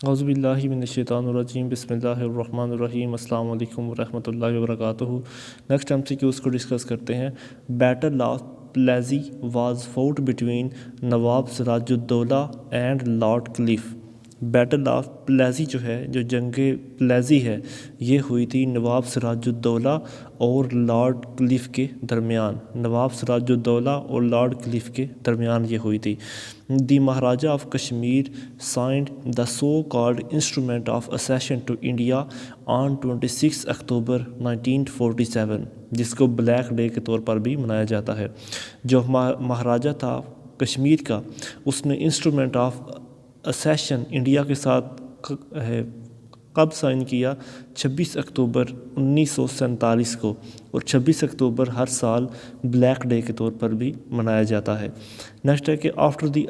اعوذ باللہ من الشیطان الرجیم بسم اللہ الرحمن الرحیم السلام علیکم ورحمۃ اللہ وبرکاتہ۔ نیکسٹ ہم سی کیوز کو ڈسکس کرتے ہیں۔ Battle of Plassey was fought between Nawab Siraj Uddaulah and Lord Clive. Battle of Plassey جو ہے، جو جنگ پلیزی ہے، یہ ہوئی تھی نواب سراج الدولہ اور لارڈ کلف کے درمیان۔ نواب سراج الدولہ اور لارڈ کلف کے درمیان یہ ہوئی تھی۔ The Maharaja of Kashmir signed the so called instrument of accession to India on 26 October 1947، جس کو بلیک ڈے کے طور پر بھی منایا جاتا ہے۔ جو مہاراجہ تھا کشمیر کا، اس نے انسٹرومنٹ آف اسیشن انڈیا کے ساتھ کب سائن کیا؟ 26 اکتوبر 1947 کو، اور 26 اکتوبر ہر سال بلیک ڈے کے طور پر بھی منایا جاتا ہے۔ نیکسٹ ہے کہ after the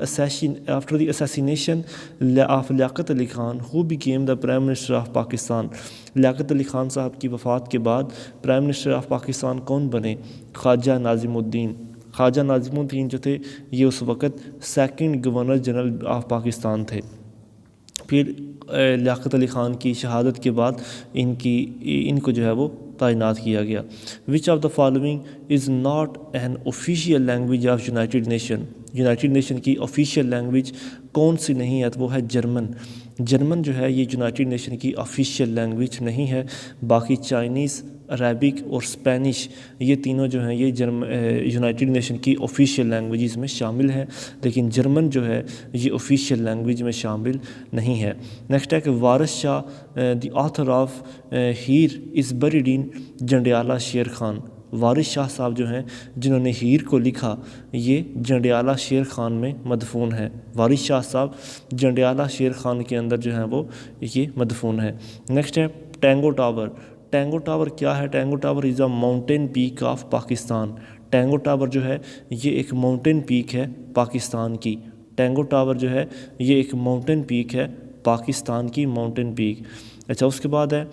assassination of Liaquat Ali Khan who became the prime minister of Pakistan. Liaquat Ali Khan صاحب کی وفات کے بعد پرائم منسٹر آف پاکستان کون بنے؟ خواجہ ناظم الدین۔ خواجہ ناظم الدین جو تھے، یہ اس وقت second governor general of Pakistan تھے۔ پھر لیاقت علی خان کی شہادت کے بعد ان کو جو ہے وہ تعینات کیا گیا۔ وچ of the following is not an official language of United nation. United nation کی آفیشیل لینگویج کون سی نہیں ہے؟ تو وہ ہے جرمن۔ جرمن جو ہے یہ یونائٹڈ نیشن کی آفیشیل لینگویج نہیں ہے۔ باقی چائنیز، عربک اور اسپینش، یہ تینوں جو ہیں یہ یونائٹڈ نیشن کی آفیشیل لینگویجز میں شامل ہیں، لیکن جرمن جو ہے یہ آفیشیل لینگویج میں شامل نہیں ہے۔ نیکسٹ ہے کہ Waris Shah the author of Heer is bred in Jandiala Sher Khan. وارث شاہ صاحب جو ہیں، جنہوں نے ہیر کو لکھا، یہ جنڈیالہ شیر خان میں مدفون ہے۔ وارث شاہ صاحب جنڈیالہ شیر خان کے اندر جو ہیں وہ یہ مدفون ہے۔ نیکسٹ ہے ٹینگو ٹاور۔ ٹینگو ٹاور کیا ہے؟ Trango tower is a mountain peak of Pakistan. Trango tower جو ہے یہ ایک ماؤنٹین پیک ہے پاکستان کی۔ ٹینگو ٹاور جو ہے یہ ایک ماؤنٹین پیک ہے پاکستان کی، ماؤنٹین پیک۔ اچھا، اس کے بعد ہے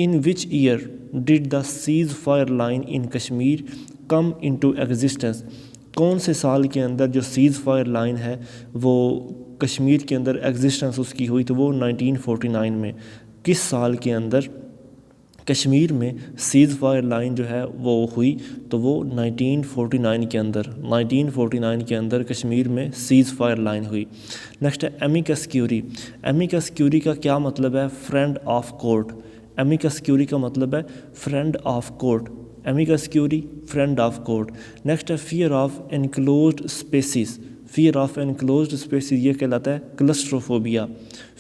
ان which year ڈڈ the Cs fire line in Kashmir come into existence. کون سے سال کے اندر جو سیز فائر لائن ہے وہ کشمیر کے اندر ایگزسٹنس اس کی ہوئی؟ تو وہ 1949 میں۔ کس سال کے اندر کشمیر میں سیز فائر لائن جو ہے وہ ہوئی؟ تو وہ 1949 کے اندر۔ 1949 کے اندر کشمیر میں سیز فائر لائن ہوئی۔ نیکسٹ ہے ایمیکس کیوری۔ ایمیکس کیوری کا کیا مطلب ہے؟ Friend of court. Amicus curiae کا مطلب ہے friend of court. Amicus curiae friend of court. Next ہے fear of enclosed spaces. Fear of enclosed spaces یہ کہلاتا ہے claustrophobia.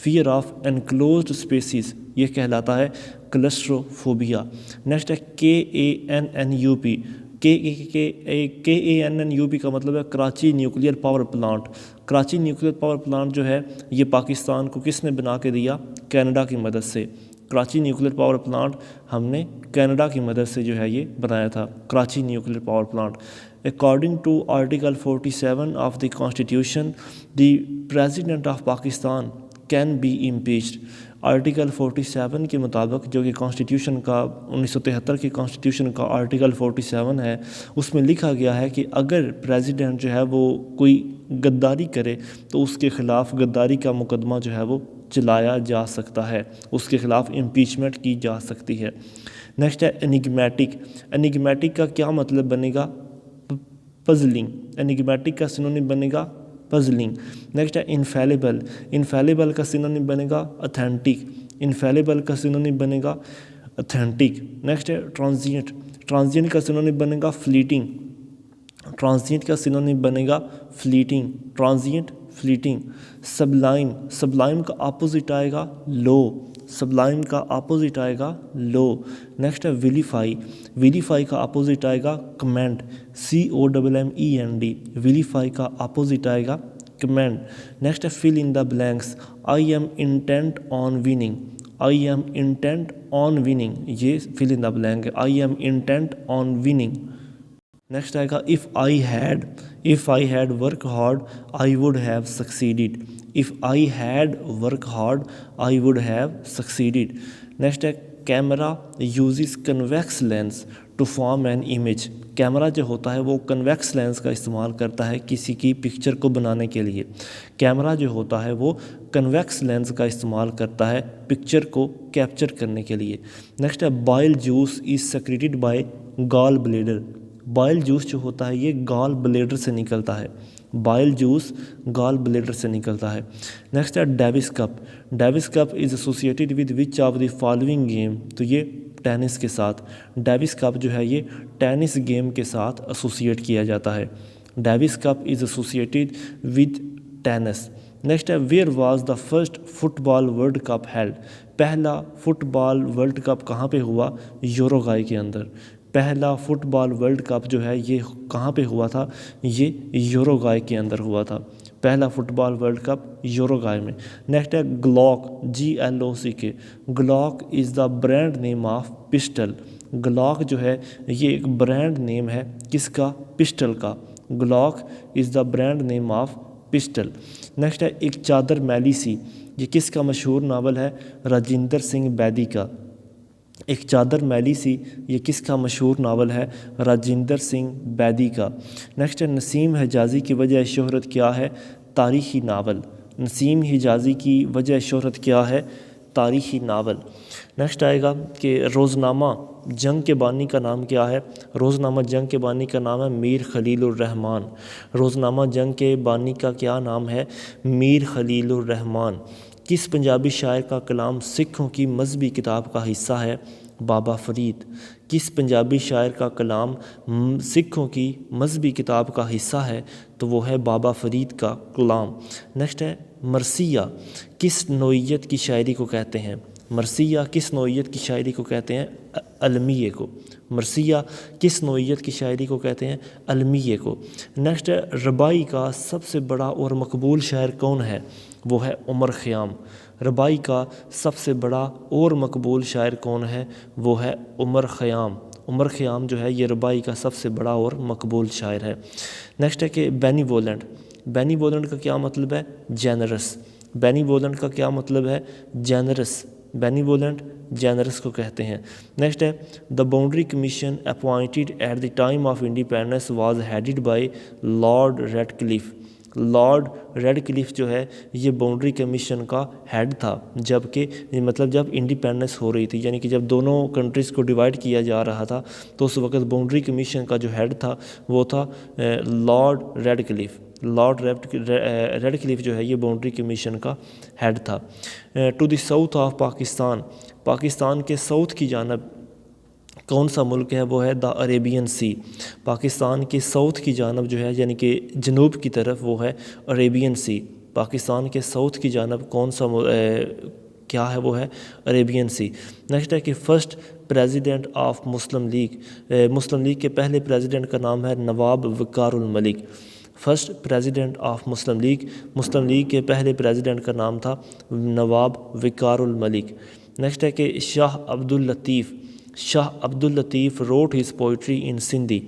Fear of enclosed spaces یہ کہلاتا ہے کلسٹروفوبیا۔ نیکسٹ ہے KANNUP۔ KANNUP کا مطلب ہے Karachi nuclear power plant. Karachi nuclear power plant جو ہے یہ پاکستان کو کس نے بنا کے دیا؟ کینیڈا کی مدد سے۔ کراچی نیوکلیئر پاور پلانٹ ہم نے کینیڈا کی مدد سے جو ہے یہ بنایا تھا، Karachi nuclear power plant. According to article 47 of the constitution the president of Pakistan can be impeached. Article 47 کے مطابق، جو کہ کانسٹیٹیوشن کا 1973 کے کانسٹیٹیوشن کا آرٹیکل 47 ہے، اس میں لکھا گیا ہے کہ اگر پریزیڈنٹ جو ہے وہ کوئی غداری کرے تو اس کے خلاف غداری کا مقدمہ جو ہے وہ چلایا جا سکتا ہے، اس کے خلاف امپیچمنٹ کی جا سکتی ہے۔ نیکسٹ ہے انگمیٹک۔ انگمیٹک کا کیا مطلب بنے گا؟ پزلنگ۔ انگمیٹک کا سینونیم بنے گا پزلنگ۔ نیکسٹ ہے انفیلیبل۔ انفیلیبل کا سینونیم بنے گا اتھینٹک۔ انفیلیبل کا سینونیم بنے گا اتھینٹک۔ نیکسٹ ہے ٹرانزینٹ۔ ٹرانزینٹ کا سینونیم بنے گا فلیٹنگ۔ ٹرانزینٹ کا سینونیم بنے گا fleeting. Transient, fleeting. Sublime. Sublime کا اپوزٹ آئے گا لو۔ سبلائم کا اپوزٹ آئے گا لو۔ نیکسٹ ہے ویلیفائی۔ ویلیفائی کا اپوزٹ آئے گا کمینڈ۔ COMMEND۔ ویلیفائی کا اپوزٹ آئے گا کمینڈ۔ نیکسٹ ہے فل in the blanks. I am intent on winning۔ I am intent on winning، یہ فل ان دا بلینک ہے۔ I am intent on winning۔ Next آئے گا if I had worked hard I would have succeeded۔ if I had worked hard I would have succeeded۔ Next ہے camera uses convex lens to form an image. Camera جو ہوتا ہے وہ convex lens کا استعمال کرتا ہے کسی کی پکچر کو بنانے کے لیے. کیمرا جو ہوتا ہے وہ کنویکس لینس کا استعمال کرتا ہے پکچر کو کیپچر کرنے کے لیے. نیکسٹ ہے بائل جوس از سیکریٹڈ بائی گال بلیڈر. بائل جوس جو ہوتا ہے یہ گال بلیڈر سے نکلتا ہے. بائل جوس گال بلیڈر سے نکلتا ہے. نیکسٹ ہے Davis cup. Davis cup is associated with which of the following game. تو یہ ٹینس کے ساتھ. ڈیوس کپ جو ہے یہ ٹینس گیم کے ساتھ ایسوسیٹ کیا جاتا ہے. Davis cup is associated with tennis. Next ہے where was the first football world cup held. پہلا فٹ بال ورلڈ کپ کہاں پہ ہوا؟ یوروگوائے کے اندر. پہلا فٹ بال ورلڈ کپ جو ہے یہ کہاں پہ ہوا تھا؟ یہ یوروگوائے کے اندر ہوا تھا. پہلا football world cup Uruguay میں. نیکسٹ ہے Glock GLOCK. Glock is the brand name of pistol. Glock جو ہے یہ ایک برانڈ نیم ہے کس کا؟ پسٹل کا. Glock is the brand name of pistol. Next ہے ایک چادر میلی سی. یہ کس کا مشہور ناول ہے؟ راجندر سنگھ بیدی کا. ایک چادر میلی سی یہ کس کا مشہور ناول ہے؟ راجندر سنگھ بیدی کا. نیکسٹ ہے نسیم حجازی کی وجہ شہرت کیا ہے؟ تاریخی ناول. نسیم حجازی کی وجہ شہرت کیا ہے؟ تاریخی ناول. نیکسٹ آئے گا کہ روزنامہ جنگ کے بانی کا نام کیا ہے؟ روزنامہ جنگ کے بانی کا نام ہے میر خلیل الرحمن. روزنامہ جنگ کے بانی کا کیا نام ہے؟ میر خلیل الرحمن. کس پنجابی شاعر کا کلام سکھوں کی مذہبی کتاب کا حصہ ہے؟ بابا فرید. کس پنجابی شاعر کا کلام سکھوں کی مذہبی کتاب کا حصہ ہے؟ تو وہ ہے بابا فرید کا کلام. نیکسٹ ہے مرثیہ کس نوعیت کی شاعری کو کہتے ہیں؟ مرثیہ کس نوعیت کی شاعری کو کہتے ہیں؟ المیہ کو. مرثیہ کس نوعیت کی شاعری کو کہتے ہیں؟ المیہ کو. نیکسٹ ہے ربائی کا سب سے بڑا اور مقبول شاعر کون ہے؟ وہ ہے عمر خیام. ربائی کا سب سے بڑا اور مقبول شاعر کون ہے؟ وہ ہے عمر خیام. عمر خیام جو ہے یہ ربائی کا سب سے بڑا اور مقبول شاعر ہے. نیکسٹ ہے کہ بینیوولنٹ. بینیوولنٹ کا کیا مطلب ہے؟ جینرس. بینیوولنٹ کا کیا مطلب ہے؟ جینرس. بینیوولنٹ جینرس کو کہتے ہیں. نیکسٹ ہے the boundary commission appointed at the time of independence was headed by lord Radcliffe. Lord Radcliffe جو ہے یہ باؤنڈری کمیشن کا ہیڈ تھا جب انڈیپینڈنس ہو رہی تھی، یعنی کہ جب دونوں کنٹریز کو ڈیوائڈ کیا جا رہا تھا تو اس وقت باؤنڈری کمیشن کا جو ہیڈ تھا وہ تھا Lord Radcliffe. Lord Radcliffe جو ہے یہ باؤنڈری کمیشن کا ہیڈ تھا. To the south of Pakistan. Pakistan کے ساؤتھ کی جانب کون سا ملک ہے؟ وہ ہے دا عریبین سی. پاکستان کے ساؤتھ کی جانب جو ہے یعنی کہ جنوب کی طرف وہ ہے عریبین سی. پاکستان کے ساؤتھ کی جانب کون سا کیا ہے؟ وہ ہے عریبین سی. نیکسٹ ہے کہ first president of Muslim league. Muslim league کے پہلے پریزیڈنٹ کا نام ہے نواب وقار الملک. First president of Muslim league. Muslim league کے پہلے پریزیڈنٹ کا نام تھا نواب وقار الملک. نیکسٹ ہے کہ شاہ عبد اللطیف. شاہ Abdul Latif wrote his poetry in Sindhi.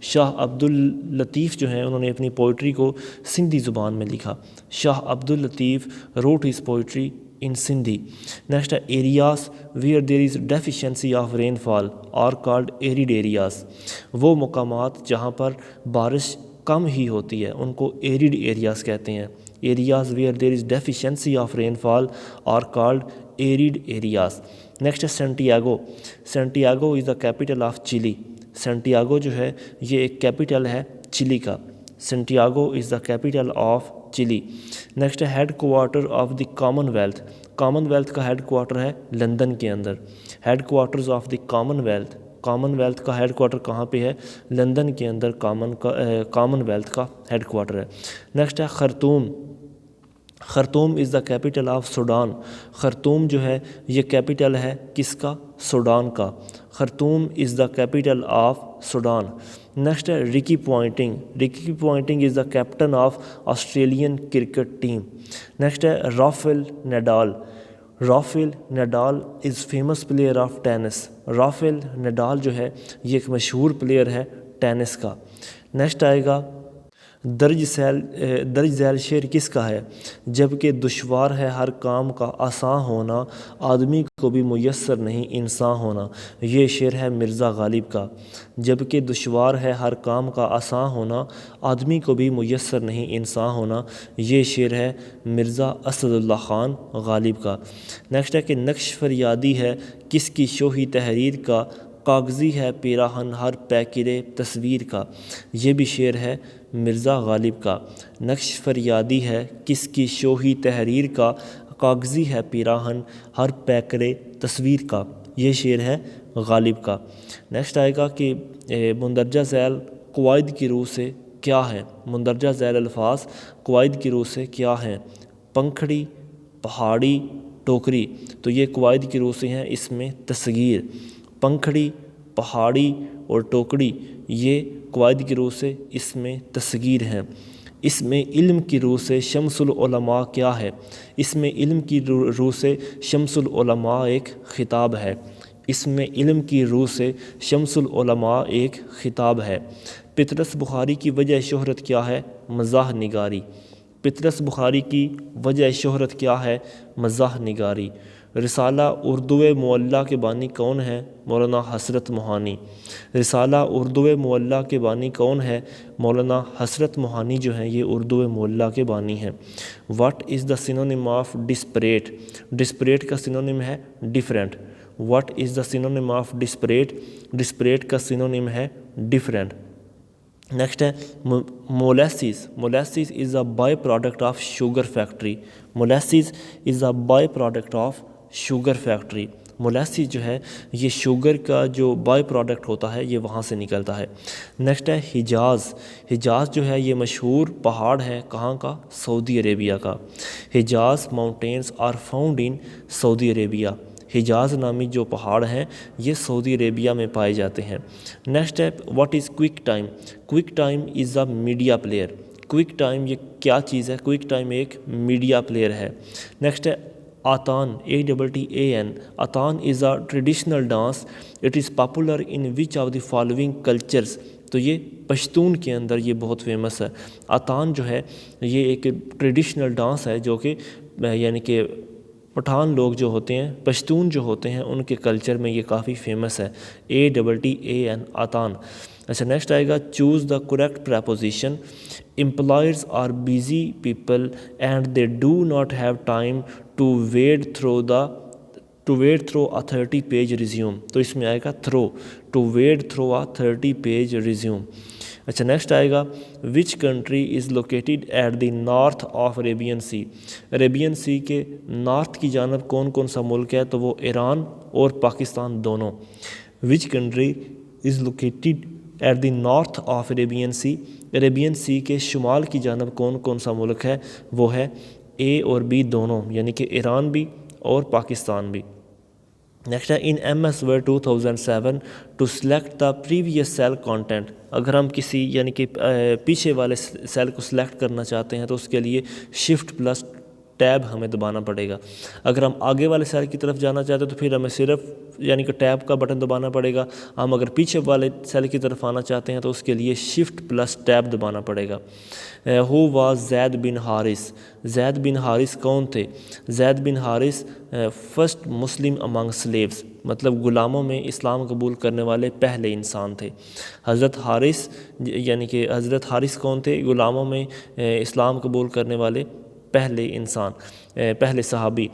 شاہ عبد اللطیف جو ہیں انہوں نے اپنی پوئٹری کو سندھی زبان میں لکھا. Shah Abdul Latif wrote his poetry in Sindhi. Next ہے areas where there is deficiency of rainfall are called arid areas. وہ مقامات جہاں پر بارش کم ہی ہوتی ہے ان کو ایریڈ ایریاز کہتے ہیں. Areas where there is deficiency of rainfall are called arid areas. Next ہے Santiago. Santiago is the capital of Chile. Santiago جو ہے یہ ایک کیپٹل ہے چلی کا. Santiago is the capital of Chile. Next ہے headquarter of the commonwealth. Commonwealth کا head quarter ہے لندن کے اندر. Headquarters of the commonwealth. Commonwealth کا ہیڈ کوارٹر کہاں پہ ہے؟ لندن کے اندر کامن ویلتھ کا ہیڈ کوارٹر ہے. نیکسٹ ہے Khartoum. Khartoum is the capital of Sudan. Khartoum جو ہے یہ کیپٹل ہے کس کا؟ سوڈان کا. Khartoum is the capital of Sudan. Next ہے Ricky Ponting. Ricky Ponting is the captain of Australian cricket team. Next ہے Rafael Nadal. Rafael Nadal is famous player of tennis. Rafael Nadal جو ہے یہ ایک مشہور player ہے tennis کا. Next آئے گا درج ذیل شعر کس کا ہے؟ جب کہ دشوار ہے ہر کام کا آسان ہونا، آدمی کو بھی میسر نہیں انسان ہونا، یہ شعر ہے مرزا غالب کا۔ جب کہ دشوار ہے ہر کام کا آسان ہونا، آدمی کو بھی میسر نہیں انسان ہونا، یہ شعر ہے مرزا اسد اللہ خان غالب کا۔ نیکسٹ ہے کہ نقش فریادی ہے کس کی شوخی تحریر کا، کاغذی ہے پیراہن ہر پیکرے تصویر کا، یہ بھی شعر ہے مرزا غالب کا۔ نقش فریادی ہے کس کی شوخی تحریر کا، کاغذی ہے پیراہن ہر پیکرے تصویر کا، یہ شعر ہے غالب کا۔ نیکسٹ آئے گا کہ مندرجہ ذیل قواعد کی روح سے کیا ہے؟ مندرجہ ذیل الفاظ قواعد کی روح سے کیا ہیں؟ پنکھڑی، پہاڑی، ٹوکری، تو یہ قواعد کی روح سے ہیں، اس میں تصغیر۔ پنکھڑی، پہاڑی اور ٹوکری یہ قواعد کی روح سے اس میں تصغیر ہیں۔ اس میں علم کی روح سے شمس العلماء کیا ہے؟ اس میں علم کی روح سے شمس العلماء ایک خطاب ہے۔ اس میں علم کی روح سے شمس العلماء ایک خطاب ہے۔ پطرس بخاری کی وجہ شہرت کیا ہے؟ مزاح نگاری۔ پطرس بخاری کی وجہ شہرت کیا ہے؟ مزاح نگاری۔ رسالہ اردو معلیٰ کے بانی کون ہیں؟ مولانا حسرت موہانی۔ رسالہ اردو معلیٰ کے بانی کون ہے؟ مولانا حسرت موہانی جو ہیں یہ اردو معلیٰ کے بانی ہیں۔ What is the synonym of disparate? Disparate کا سینونیم ہے different. What is the synonym of disparate? Disparate کا سینونیم ہے ڈیفرنٹ۔ نیکسٹ ہے molasses. Molasses is a by product of sugar factory. Molasses is a by product of sugar factory. Molasses جو ہے یہ sugar کا جو by product ہوتا ہے یہ وہاں سے نکلتا ہے۔ نیکسٹ ہے حجاز۔ حجاز جو ہے یہ مشہور پہاڑ ہے کہاں کا؟ سعودی عربیہ کا۔ Hijaz mountains are found in Saudi Arabia. Hijaz نامی جو پہاڑ ہیں یہ سعودی عربیہ میں پائے جاتے ہیں۔ نیکسٹ ہے what is QuickTime? QuickTime is a media player. QuickTime یہ کیا چیز ہے؟ کوئک ٹائم ایک میڈیا پلیئر ہے۔ نیکسٹ ہے Attan, ATTAN۔ Attan is a traditional dance, it is popular in which of the following cultures, تو یہ پشتون کے اندر یہ بہت فیمس ہے۔ آتان جو ہے یہ ایک ٹریڈیشنل ڈانس ہے جو کہ یعنی کہ پٹھان لوگ جو ہوتے ہیں، پشتون جو ہوتے ہیں ان کے کلچر میں یہ کافی فیمس ہے۔ ATTAN آتان۔ اچھا نیکسٹ آئے گا choose the correct preposition. Employers are busy people and they do not have time to wade through a 30 page resume, تو اس میں آئے گا through, to wade through a 30 page resume. اچھا نیکسٹ آئے گا which country is located at the north of Arabian sea? Arabian sea کے north کی جانب کون کون سا ملک ہے؟ تو وہ ایران اور پاکستان دونوں۔ Which country is located at the north of Arabian sea? Arabian sea کے شمال کی جانب کون کون سا ملک ہے؟ وہ ہے A اور B دونوں، یعنی کہ ایران بھی اور پاکستان بھی۔ نیکسٹ ہے in MS Word 2007 to select the previous cell content. اگر ہم کسی یعنی کہ پیچھے والے سیل کو سلیکٹ کرنا چاہتے ہیں تو اس کے لیے Shift+ ٹیب ہمیں دبانا پڑے گا۔ اگر ہم آگے والے سیل کی طرف جانا چاہتے ہیں تو پھر ہمیں صرف یعنی کہ ٹیب کا بٹن دبانا پڑے گا۔ ہم اگر پیچھے والے سیل کی طرف آنا چاہتے ہیں تو اس کے لیے Shift+ ٹیب دبانا پڑے گا۔ ہو واز زید بن حارث؟ زید بن حارث کون تھے؟ زید بن حارث فرسٹ مسلم امانگ سلیوز، مطلب غلاموں میں اسلام قبول کرنے والے پہلے انسان تھے۔ حضرت حارث یعنی کہ حضرت حارث کون تھے؟ غلاموں میں اسلام قبول کرنے والے پہلے انسان، پہلے صحابی۔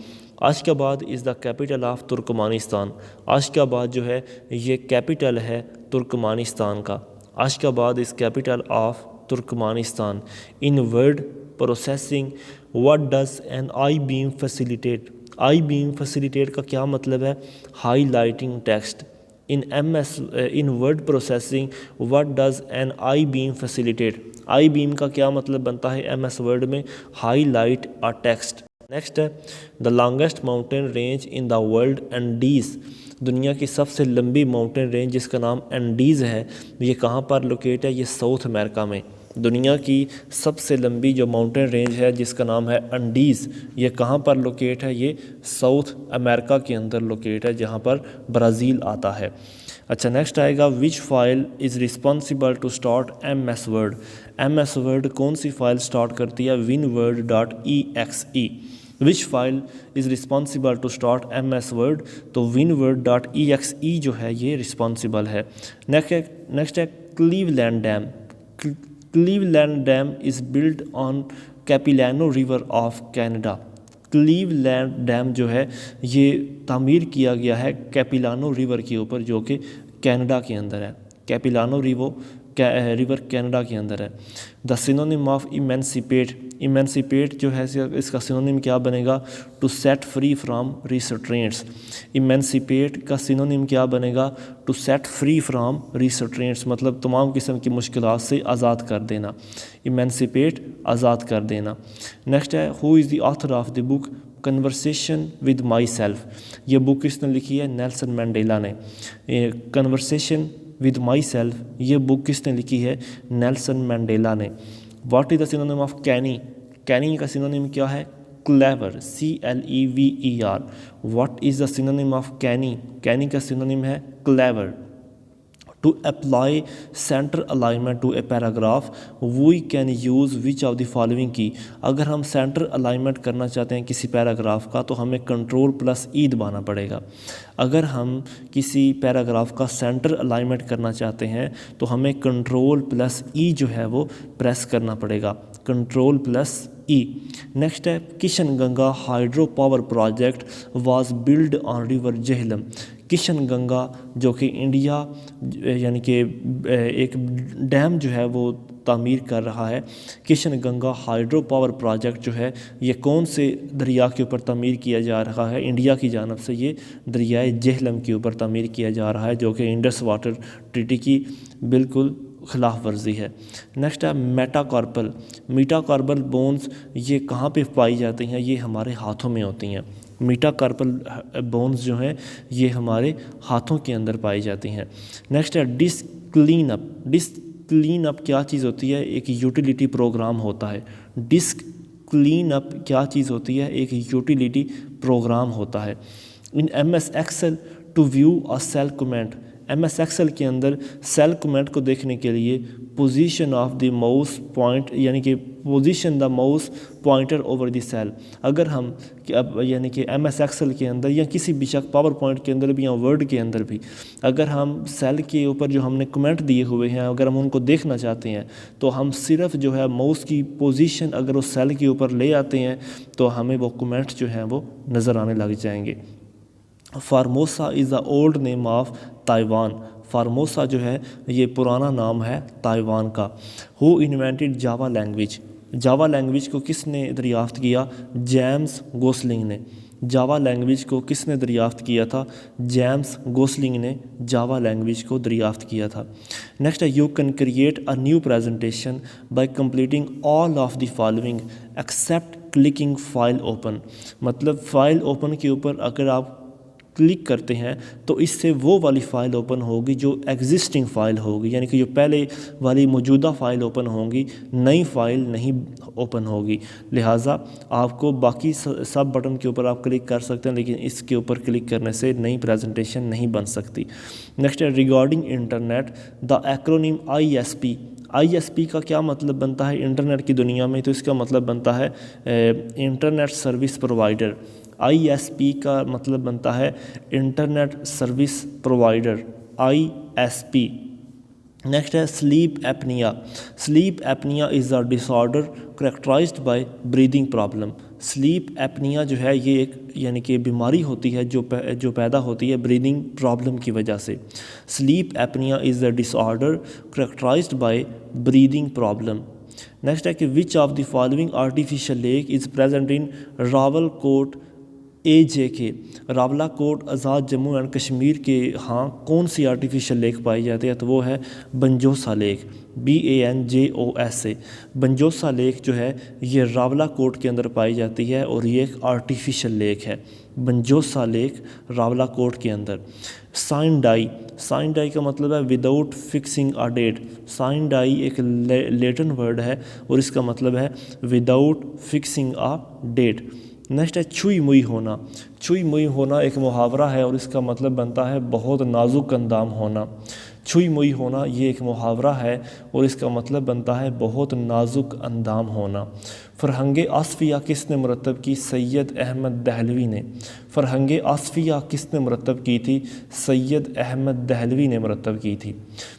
Ashgabat is the capital of Turkmenistan. Ashgabat جو ہے یہ کیپٹل ہے ترکمانستان کا۔ Ashgabat is capital of Turkmenistan. In word processing what does an I beam facilitate? I beam facilitate کا کیا مطلب ہے؟ Highlighting text. In word processing what does an I beam facilitate? I beam کا کیا مطلب بنتا ہے MS Word میں؟ Highlight a text. Next ہے the longest mountain range in the world Andes. دنیا کی سب سے لمبی ماؤنٹین رینج جس کا نام اینڈیز ہے یہ کہاں پر لوکیٹ ہے؟ یہ ساؤتھ امریکہ میں۔ دنیا کی سب سے لمبی جو ماؤنٹین رینج ہے جس کا نام ہے انڈیز، یہ کہاں پر لوکیٹ ہے؟ یہ ساؤتھ امریکہ کے اندر لوکیٹ ہے جہاں پر برازیل آتا ہے۔ اچھا نیکسٹ آئے گا which file is responsible to start M S word, M S word کون سی فائل اسٹارٹ کرتی ہے؟ winword.exe، which file is responsible to start M S word, تو winword.exe جو ہے یہ رسپانسیبل ہے۔ نیکسٹ ہے Cleveland dam, Cleveland dam is build on Capilano river of Canada, Cleveland dam جو ہے یہ تعمیر کیا گیا ہے کیپیلانو ریور کے اوپر جو کہ کینیڈا کے اندر ہے، کیپیلانو ریور کینیڈا کے اندر ہے۔ دا سینونیم آف ایمینسیپیٹ، ایمینسیپیٹ جو ہے اس کا سینونیم کیا بنے گا؟ ٹو سیٹ فری فرام ریسٹرینٹس، ایمینسیپیٹ کا سینونیم کیا بنے گا؟ ٹو سیٹ فری فرام ریسٹرینٹس، مطلب تمام قسم کی مشکلات سے آزاد کر دینا، ایمینسیپیٹ آزاد کر دینا۔ نیکسٹ ہے who is the author of the book conversation with myself, یہ بک کس نے لکھی ہے؟ نیلسن مینڈیلا نے۔ کنورسیشن ود مائی سیلف یہ بک کس نے لکھی ہے؟ نیلسن مینڈیلا نے۔ What is the synonym of canny, canny کا سینونیم کیا ہے؟ Clever, CLEVER۔ What is the synonym of canny, canny کا سینونیم ہے clever. To apply centre alignment to a paragraph we can use which of the following کی، اگر ہم centre alignment کرنا چاہتے ہیں کسی پیراگراف کا تو ہمیں کنٹرول+E دبانا پڑے گا۔ اگر ہم کسی پیراگراف کا سینٹر الائنمنٹ کرنا چاہتے ہیں تو ہمیں کنٹرول+E جو ہے وہ پریس کرنا پڑے گا، کنٹرول+E۔ نیکسٹ ہے Kishan Ganga hydro power project was built on river Jhelum, Kishan Ganga جو کہ انڈیا یعنی کہ ایک ڈیم جو ہے وہ تعمیر کر رہا ہے، Kishan Ganga hydro power project جو ہے یہ کون سے دریا کے اوپر تعمیر کیا جا رہا ہے؟ انڈیا کی جانب سے یہ دریائے جہلم کے اوپر تعمیر کیا جا رہا ہے جو کہ انڈس واٹر ٹریٹی کی بالکل خلاف ورزی ہے۔ نیکسٹ ہے میٹاکارپل، میٹاکارپل بونز یہ کہاں پہ پائی جاتی ہیں؟ یہ ہمارے ہاتھوں میں ہوتی ہیں، میٹاکارپل بونز جو ہیں یہ ہمارے ہاتھوں کے اندر پائی جاتی ہیں۔ نیکسٹ ہے disk clean up, disk clean up کیا چیز ہوتی ہے؟ ایک یوٹیلیٹی پروگرام ہوتا ہے۔ ڈسک کلین اپ کیا چیز ہوتی ہے؟ ایک یوٹیلیٹی پروگرام ہوتا ہے۔ In M S Excel to view a cell comment, M S Excel کے اندر سیل کمنٹ کو دیکھنے کے لیے position of the mouse point یعنی کہ position the mouse pointer over the cell, اگر ہم یعنی کہ ایم ایس ایکسل کے اندر یا کسی بھی شک پاور پوائنٹ کے اندر بھی یا ورڈ کے اندر بھی اگر ہم سیل کے اوپر جو ہم نے کمنٹ دیے ہوئے ہیں اگر ہم ان کو دیکھنا چاہتے ہیں تو ہم صرف جو ہے ماؤس کی پوزیشن اگر اس سیل کے اوپر لے آتے ہیں تو ہمیں وہ کمنٹ جو ہیں وہ نظر آنے لگ جائیں گے۔ Formosa is the old name of Taiwan, Formosa جو ہے یہ پرانا نام ہے تائیوان کا۔ Who invented Java language, Java language کو کس نے دریافت کیا؟ جیمز گوسلنگ نے۔ جاوا لینگویج کو کس نے دریافت کیا تھا؟ جیمز گوسلنگ نے جاوا لینگویج کو دریافت کیا تھا۔ نیکسٹ ہے you can create a new presentation by completing all of the following accept clicking file open, مطلب فائل اوپن کے اوپر اگر آپ کلک کرتے ہیں تو اس سے وہ والی فائل اوپن ہوگی جو ایگزسٹنگ فائل ہوگی، یعنی کہ جو پہلے والی موجودہ فائل اوپن ہوں گی، نئی فائل نہیں اوپن ہوگی۔ لہٰذا آپ کو باقی سب بٹن کے اوپر آپ کلک کر سکتے ہیں لیکن اس کے اوپر کلک کرنے سے نئی پریزنٹیشن نہیں بن سکتی۔ نیکسٹ ہے regarding internet the acronym ISP، ISP کا کیا مطلب بنتا ہے انٹرنیٹ کی دنیا میں؟ تو اس کا مطلب بنتا ہے انٹرنیٹ سروس پرووائڈر، ISP کا مطلب بنتا ہے internet service provider, ISP۔ Next ہے sleep apnoea, sleep apnoea is a disorder characterised by breathing problem, sleep apnoea جو ہے یہ ایک یعنی کہ بیماری ہوتی ہے جو پیدا ہوتی ہے بریدنگ پرابلم کی وجہ سے۔ Sleep apnoea is a disorder characterised by breathing problem. Next ہے کہ which of the following artificial lake is present in Rawalakot AJK Rawalakot Azad Jammu and Kashmir کے ہاں کون سی آرٹیفیشل لیک پائی جاتی ہے؟ تو وہ ہے بنجوسا لیک، BANJOSA۔ بنجوسا لیک جو ہے یہ راولہ کوٹ کے اندر پائی جاتی ہے اور یہ ایک آرٹیفیشل لیک ہے، بنجوسا لیک راولہ کوٹ کے اندر۔ سائن ڈائی کا مطلب ہے وداؤٹ فکسنگ آ ڈیٹ۔ سائن ڈائی ایک لیٹن ورڈ ہے اور اس کا مطلب ہے وداؤٹ فکسنگ آ ڈیٹ۔ نیکسٹ ہے چھوئی موئی ہونا۔ چھوئی موئی ہونا ایک محاورہ ہے اور اس کا مطلب بنتا ہے بہت نازک اندام ہونا۔ چھوئی موئی ہونا یہ ایک محاورہ ہے اور اس کا مطلب بنتا ہے بہت نازک اندام ہونا۔ فرہنگ آصفیہ کس نے مرتب کی؟ سید احمد دہلوی نے۔ فرہنگ آصفیہ کس نے مرتب کی تھی؟ سید احمد دہلوی نے مرتب کی تھی۔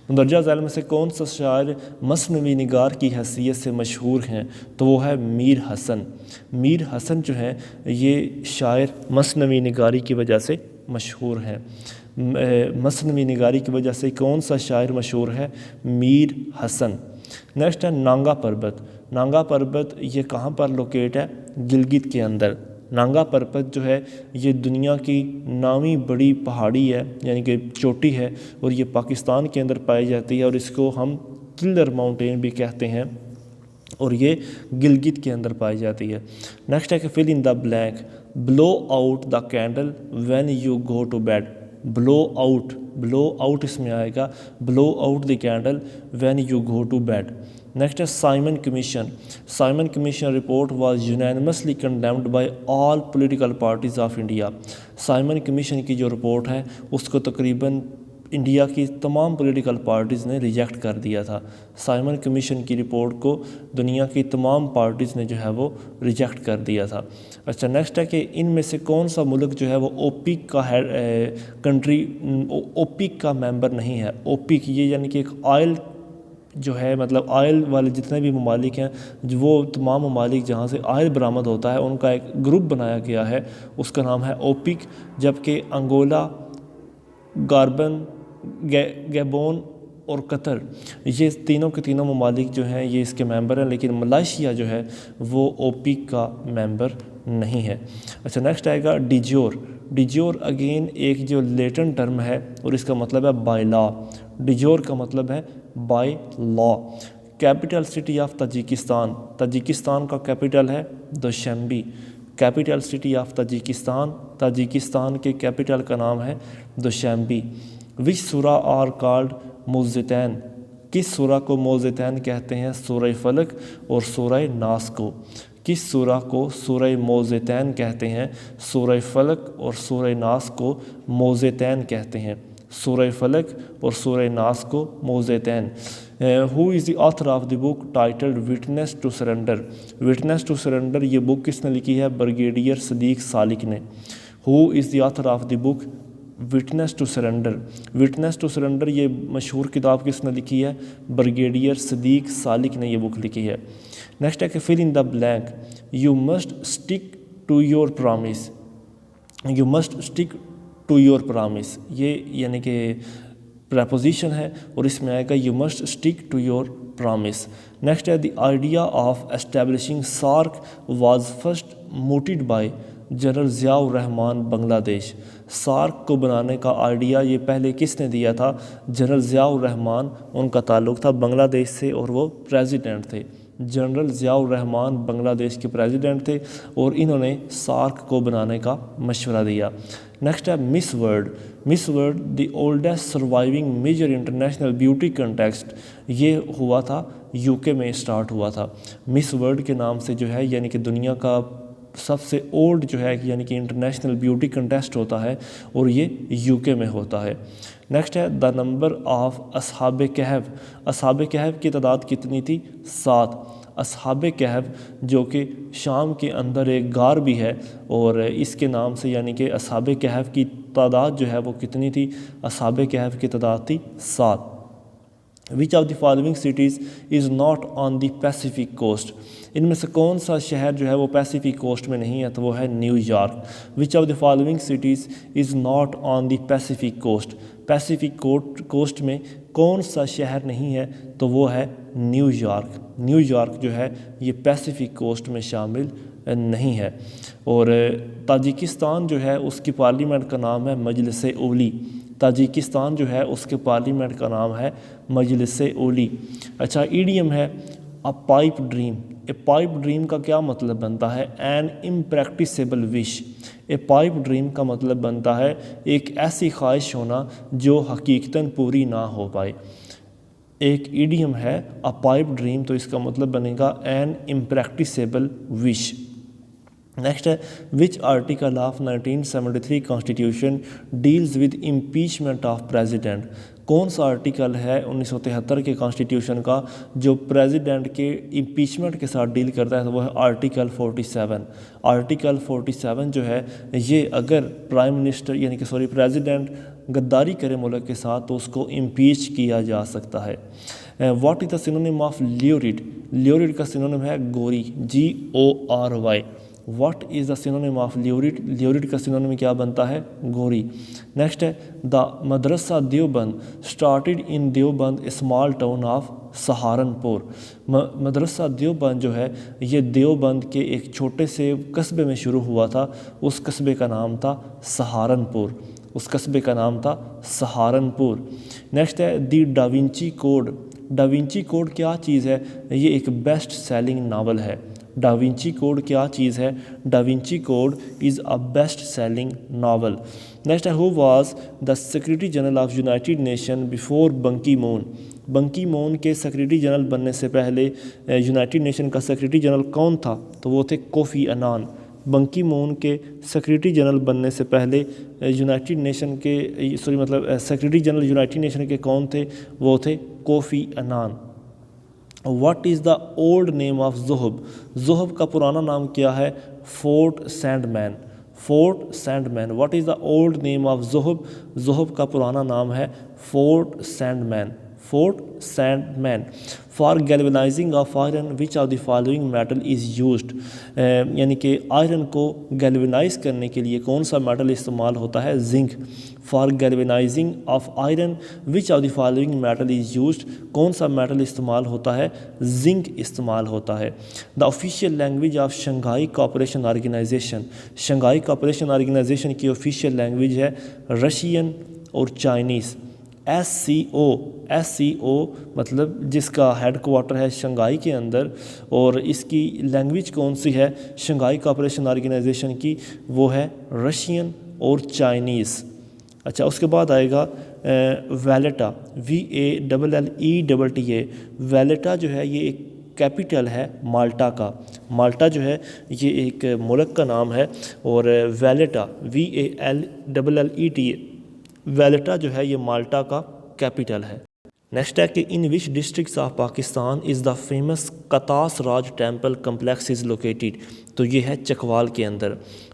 مندرجہ ذیل میں سے کون سا شاعر مثنوی نگار کی حیثیت سے مشہور ہیں؟ تو وہ ہے میر حسن۔ میر حسن جو ہیں یہ شاعر مثنوی نگاری کی وجہ سے مشہور ہیں۔ مثنوی نگاری کی وجہ سے کون سا شاعر مشہور ہے؟ میر حسن۔ نیکسٹ ہے نانگا پربت۔ نانگا پربت یہ کہاں پر لوکیٹ ہے؟ گلگت کے اندر۔ نانگا پربت جو ہے یہ دنیا کی نامی بڑی پہاڑی ہے، یعنی کہ چوٹی ہے، اور یہ پاکستان کے اندر پائی جاتی ہے اور اس کو ہم کلر ماؤنٹین بھی کہتے ہیں، اور یہ گلگت کے اندر پائی جاتی ہے۔ نیکسٹ ہے کہ fill in the blank. Blow out the candle when you go to bed. Blow out اس میں آئے گا blow out the candle when you go to bed. Next ہے Simon commission. Simon commission report was unanimously condemned by all political parties of India. Simon commission کی جو report ہے اس کو تقریباً انڈیا کی تمام پولیٹیکل پارٹیز نے ریجیکٹ کر دیا تھا۔ سائمن کمیشن کی رپورٹ کو دنیا کی تمام پارٹیز نے جو ہے وہ ریجیکٹ کر دیا تھا۔ اچھا نیکسٹ ہے کہ ان میں سے کون سا ملک جو ہے وہ اوپیک کا کنٹری اوپیک کا ممبر نہیں ہے؟ اوپیک یہ یعنی کہ ایک آئل جو ہے، مطلب آئل والے جتنے بھی ممالک ہیں وہ تمام ممالک جہاں سے آئل برآمد ہوتا ہے ان کا ایک گروپ بنایا گیا ہے، اس کا نام ہے اوپیک۔ جبکہ انگولا، گاربن، گیبون اور قطر یہ تینوں کے تینوں ممالک جو ہیں یہ اس کے ممبر ہیں، لیکن ملائیشیا جو ہے وہ اوپیک کا ممبر نہیں ہے۔ اچھا نیکسٹ آئے گا ڈیجیور۔ ڈیجیور اگین ایک جو لیٹن ٹرم ہے اور اس کا مطلب ہے بائی لا۔ ڈیجیور کا مطلب ہے by law. Capital city of Tajikistan. Tajikistan کا کیپٹل ہے Dushanbe. Capital city of Tajikistan, Tajikistan کے کیپٹل کا نام ہے دوشنبی۔ وچ سورہ آر کالڈ موذتین۔ کس سورہ کو موذتین کہتے ہیں؟ سورہ فلق اور سورہ ناس کو۔ کس سورہ کو سورہ موذتین کہتے ہیں؟ سورہ فلق اور سورہ ناس کو موذتین کہتے ہیں۔ سورہ فلق اور سورہ ناس کو موذتین۔ Who is the author of the book titled witness to surrender. Witness to surrender یہ بک کس نے لکھی ہے؟ بریگیڈیئر صدیق سالک نے۔ Who is the author of the book witness to surrender. Witness to surrender یہ مشہور کتاب کس نے لکھی ہے؟ بریگیڈیئر صدیق سالک نے یہ بک لکھی ہے۔ نیکسٹ ہے کہ fill in the blank. You must stick to your promise. You must stick to your promise یہ یعنی کہ پریپوزیشن ہے اور اس میں آئے گا you must stick to your promise. Next ہے the idea of establishing SAARC was first mooted by general Ziaur Rahman Bangladesh. SAARC کو بنانے کا آئیڈیا یہ پہلے کس نے دیا تھا؟ جنرل ضیاء الرحمان، ان کا تعلق تھا بنگلہ دیش سے اور وہ پریزیڈنٹ تھے۔ جنرل ضیاء الرحمان بنگلہ دیش کے پریزیڈنٹ تھے اور انہوں نے سارک کو بنانے کا مشورہ دیا۔ نیکسٹ ہے Miss World. Miss World the oldest surviving major international beauty contest یہ ہوا تھا UK میں اسٹارٹ ہوا تھا۔ مس ورلڈ کے نام سے جو ہے یعنی کہ دنیا کا سب سے اولڈ جو ہے یعنی کہ انٹرنیشنل بیوٹی کنٹیسٹ ہوتا ہے اور یہ UK میں ہوتا ہے۔ نیکسٹ ہے دا نمبر آف اصحاب کہف۔ اصحاب کہف کی تعداد کتنی تھی؟ 7۔ اصحاب کہف جو کہ شام کے اندر ایک غار بھی ہے اور اس کے نام سے یعنی کہ اصحاب کہف کی تعداد جو ہے وہ کتنی تھی؟ اصحاب کہف کی تعداد تھی 7۔ Which of the following cities is not on the Pacific coast. ان میں سے کون سا شہر جو ہے وہ پیسیفک کوسٹ میں نہیں ہے؟ تو وہ ہے New York. Which of the following cities is not on the Pacific coast. Pacific coast میں کون سا شہر نہیں ہے؟ تو وہ ہے نیو یارک۔ نیو یارک جو ہے یہ پیسیفک کوسٹ میں شامل نہیں ہے۔ اور تاجکستان جو ہے اس کی پارلیمنٹ کا نام ہے مجلس اولی، تاجکستان جو ہے اس کے پارلیمنٹ کا نام ہے مجلس اولی۔ اچھا، ایڈیم ہے a pipe dream, a pipe dream کا کیا مطلب بنتا ہے؟ An impracticable wish, a pipe dream کا مطلب بنتا ہے ایک ایسی خواہش ہونا جو حقیقتاً پوری نہ ہو پائے۔ ایک ایڈیم ہے اے پائپ ڈریم، تو اس کا مطلب بنے گا این امپریکٹیسیبل وش۔ نیکسٹ ہے which article of 1973 constitution deals with impeachment of president, کون سا آرٹیکل ہے 1973 کے کانسٹیٹیوشن کا جو پریزیڈنٹ کے امپیچمنٹ کے ساتھ ڈیل کرتا ہے؟ تو وہ ہے آرٹیکل 47۔ آرٹیکل 47 جو ہے یہ اگر پرائم منسٹر یعنی کہ پریزیڈنٹ غداری کرے ملک کے ساتھ تو اس کو امپیچ کیا جا سکتا ہے۔ What is the synonym of lurid, lurid کا سینونیم ہے gory, GORY۔ What is the synonym of lurid, lurid کا سینونیم کیا بنتا ہے؟ گوری۔ نیکسٹ ہے دا مدرسہ Deoband started in Deoband a small town of Saharanpur, مدرسہ دیوبند جو ہے یہ دیوبند کے ایک چھوٹے سے قصبے میں شروع ہوا تھا، اس قصبے کا نام تھا سہارنپور، اس قصبے کا نام تھا سہارنپور۔ نیکسٹ ہے دی ڈاونچی کوڈ، ڈاونچی کوڈ کیا چیز ہے؟ یہ ایک بیسٹ سیلنگ ناول ہے۔ ڈاونچی کوڈ کیا چیز ہے؟ Da Vinci code is a best selling novel. Next ہے who was the secretary general of United Nation before Ban Ki Moon, Ban Ki Moon کے سیکریٹری جنرل بننے سے پہلے یونائٹیڈ نیشن کا سیکریٹری جنرل کون تھا؟ تو وہ تھے کوفی انان۔ بنکی مون کے سیکریٹری جنرل بننے سے پہلے یونائٹیڈ نیشن کے سیکریٹری جنرل یونائٹیڈ نیشن کے کون تھے؟ وہ تھے Kofi Annan. What is the old name of Zhob, Zhob کا پرانا نام کیا ہے؟ Fort Sandeman, Fort Sandeman. What is the old name of Zhob, Zhob کا پرانا نام ہے Fort Sandeman, Fort Sandeman. For galvanising of iron which of the following metal is used, یعنی کہ آئرن کو گیلونائز کرنے کے لیے کون سا میٹل استعمال ہوتا ہے؟ Zinc. For galvanising of iron which of the following metal is used, کون سا میٹل استعمال ہوتا ہے؟ زنک استعمال ہوتا ہے۔ The official language of Shanghai Cooperation Organisation, Shanghai Cooperation Organisation کی آفیشیل لینگویج ہے رشین اور چائنیز۔ SCO مطلب جس کا ہیڈ کوارٹر ہے شنگھائی کے اندر، اور اس کی لینگویج کون سی ہے شنگھائی کوآپریشن آرگنائزیشن کی؟ وہ ہے رشین اور چائنیز۔ اچھا، اس کے بعد آئے گا ویلیٹا، VALLETA، ویلیٹا جو ہے یہ ایک کیپیٹل ہے مالٹا کا، مالٹا جو ہے یہ ایک ملک کا نام ہے، اور ویلیٹا VALLETA، ویلیٹا جو ہے یہ مالٹا کا کیپیٹل ہے۔ نیکسٹ ہے کہ in which districts of Pakistan is the famous Katas Raj temple complex is located, تو یہ ہے چکوال کے اندر۔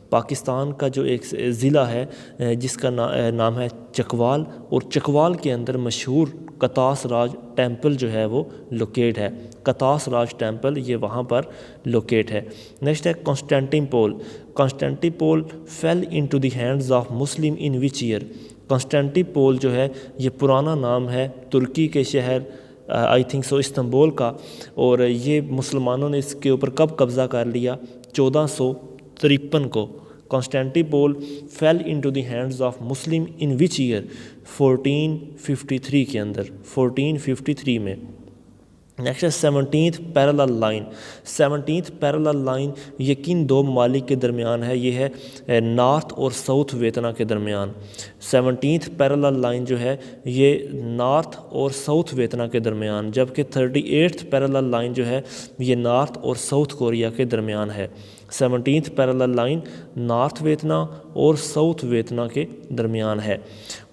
پاکستان کا جو ایک ضلع ہے جس کا نام ہے چکوال، اور چکوال کے اندر مشہور کتاس راج ٹیمپل جو ہے وہ لوکیٹ ہے، کتاس راج ٹیمپل یہ وہاں پر لوکیٹ ہے۔ نیکسٹ ہے Constantinople, Constantinople fell into the hands of Muslim in which year, Constantinople جو ہے یہ پرانا نام ہے ترکی کے شہر آئی تھنک سو استنبول کا، اور یہ مسلمانوں نے اس کے اوپر کب قبضہ کر لیا؟ 1453 کو۔ Constantinople fell into the hands of Muslim in which year? 1453 کے اندر، 1453 میں۔ نیکسٹ ہے 17th parallel line, 17th parallel line یہ کن دو ممالک کے درمیان ہے؟ یہ ہے نارتھ اور ساؤتھ ویتنا کے درمیان۔ 17th پیرالل لائن جو ہے یہ نارتھ اور ساؤتھ ویتنا کے درمیان، جبکہ 38th پیرالل لائن جو ہے یہ نارتھ اور ساؤتھ کوریا کے درمیان ہے۔ 17th پیرالل لائن نارتھ ویتنا اور ساؤتھ ویتنا کے درمیان ہے۔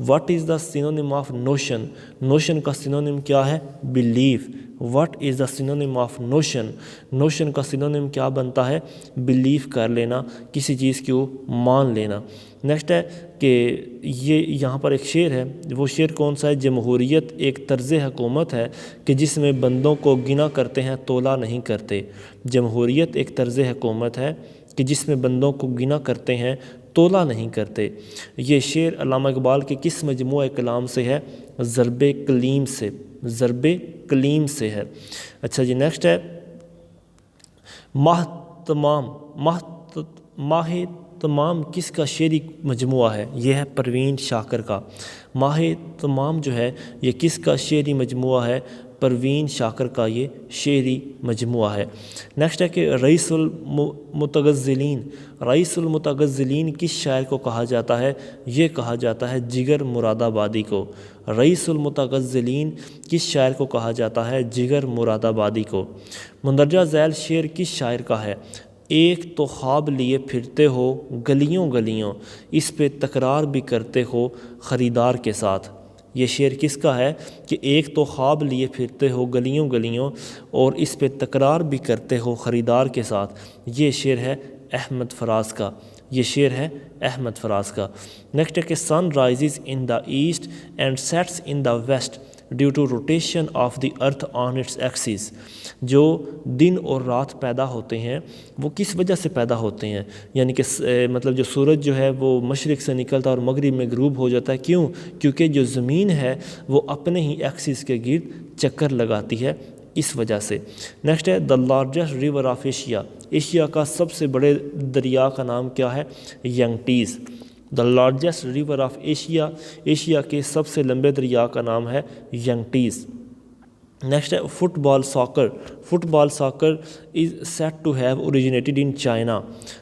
What is the synonym of notion, notion کا سینونیم کیا ہے؟ Belief. What is the synonym of notion, notion کا سینونیم کیا بنتا ہے؟ بلیف کر لینا، کسی چیز کو مان لینا۔ نیکسٹ ہے کہ یہ یہاں پر ایک شعر ہے، وہ شعر کون سا ہے؟ جمہوریت ایک طرز حکومت ہے کہ جس میں بندوں کو گنا کرتے ہیں تولا نہیں کرتے، جمہوریت ایک طرز حکومت ہے کہ جس میں بندوں کو گنا کرتے ہیں تولا نہیں کرتے۔ یہ شعر علامہ اقبال کے کس مجموعہ کلام سے ہے؟ ضرب کلیم سے، ضرب کلیم سے ہے۔ اچھا جی، نیکسٹ ہے ماہ ماہ تمام کس کا شعری مجموعہ ہے؟ یہ ہے پروین شاکر کا۔ ماہ تمام جو ہے یہ کس کا شعری مجموعہ ہے؟ پروین شاکر کا یہ شعری مجموعہ ہے۔ نیکسٹ ہے کہ رئیس المتغزلین کس شاعر کو کہا جاتا ہے؟ یہ کہا جاتا ہے جگر مراد آبادی کو۔ رئیس المتغزلین کس شاعر کو کہا جاتا ہے؟ جگر مراد آبادی کو۔ مندرجہ ذیل شعر کس شاعر کا ہے؟ ایک تو خواب لیے پھرتے ہو گلیوں گلیوں، اس پہ تکرار بھی کرتے ہو خریدار کے ساتھ۔ یہ شعر کس کا ہے کہ ایک تو خواب لیے پھرتے ہو گلیوں گلیوں اور اس پہ تکرار بھی کرتے ہو خریدار کے ساتھ؟ یہ شعر ہے احمد فراز کا۔ یہ شعر ہے احمد فراز کا۔ نیکسٹ ہے کہ sun rises in the east and sets in the west due to rotation of the earth on its axis. جو دن اور رات پیدا ہوتے ہیں وہ کس وجہ سے پیدا ہوتے ہیں؟ یعنی کہ مطلب جو سورج جو ہے وہ مشرق سے نکلتا ہے اور مغرب میں غروب ہو جاتا ہے، کیوں؟ کیونکہ جو زمین ہے وہ اپنے ہی ایکسس کے گرد چکر لگاتی ہے، اس وجہ سے۔ نیکسٹ ہے the largest river of Asia. Asia کا سب سے بڑے دریا کا نام کیا ہے؟ Yangtze. The largest river of Asia, Asia کے سب سے لمبے دریا کا نام ہے ینگٹیز۔ نیکسٹ ہے football soccer. Football soccer is said to have originated in China.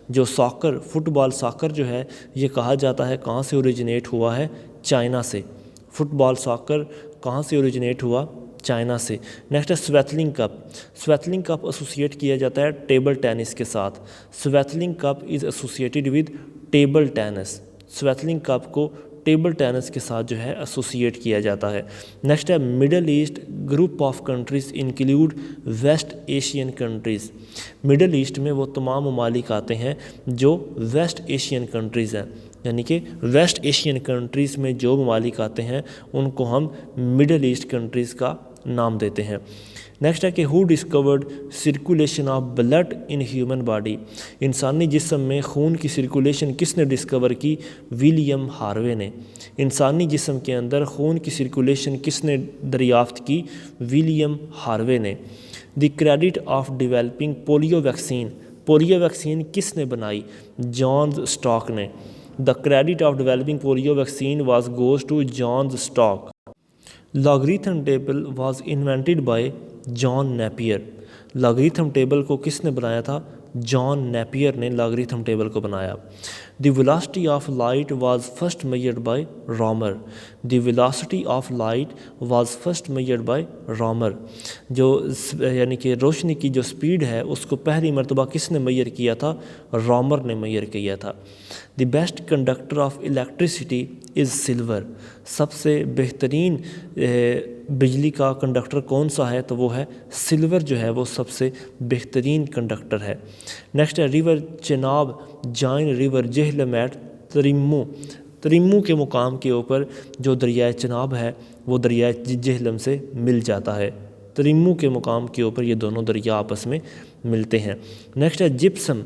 جو ساکر، فٹ بال ساکر جو ہے یہ کہا جاتا ہے کہاں سے اوریجنیٹ ہوا ہے؟ چائنا سے۔ فٹ بال ساکر کہاں سے اوریجنیٹ ہوا؟ چائنا سے۔ نیکسٹ ہے Swaythling cup. Swaythling cup associate کیا جاتا ہے ٹیبل ٹینس کے ساتھ۔ Swaythling cup is associated with table tennis. Swaythling cup کو ٹیبل ٹینس کے ساتھ جو ہے ایسوسیٹ کیا جاتا ہے۔ نیکسٹ ہے Middle East group of countries include West Asian countries. Middle East میں وہ تمام ممالک آتے ہیں جو ویسٹ ایشین کنٹریز ہیں، یعنی کہ ویسٹ ایشین کنٹریز میں جو ممالک آتے ہیں ان کو ہم مڈل ایسٹ کنٹریز کا نام دیتے ہیں۔ نیکسٹ ہے کہ who discovered circulation of blood in human body. انسانی جسم میں خون کی سرکولیشن کس نے ڈسکور کی؟ ولیم ہاروے نے۔ انسانی جسم کے اندر خون کی سرکولیشن کس نے دریافت کی؟ ولیم ہاروے نے۔ The credit of developing polio vaccine. Polio vaccine کس نے بنائی؟ جان اسٹاک نے۔ The credit of developing polio vaccine was goes to John Stock. Logarithm table was invented by John Napier. Logarithm table کو کس نے بنایا تھا؟ جان نیپیئر نے لاگریتھم ٹیبل کو بنایا۔ The velocity of light was first measured by Roemer. The velocity of light was first measured by Roemer. جو یعنی کہ روشنی کی جو سپیڈ ہے اس کو پہلی مرتبہ کس نے میئر کیا تھا؟ رامر نے میئر کیا تھا۔ The best conductor of electricity is silver. سب سے بہترین بجلی کا کنڈکٹر کون سا ہے؟ تو وہ ہے سلور، جو ہے وہ سب سے بہترین کنڈکٹر ہے۔ نیکسٹ ہے river Chenab join river Jhelum at Trimmu. Trimmu کے مقام کے اوپر جو دریائے چناب ہے وہ دریائے جہلم سے مل جاتا ہے۔ تریمو کے مقام کے اوپر یہ دونوں دریا آپس میں ملتے ہیں۔ نیکسٹ ہے gypsum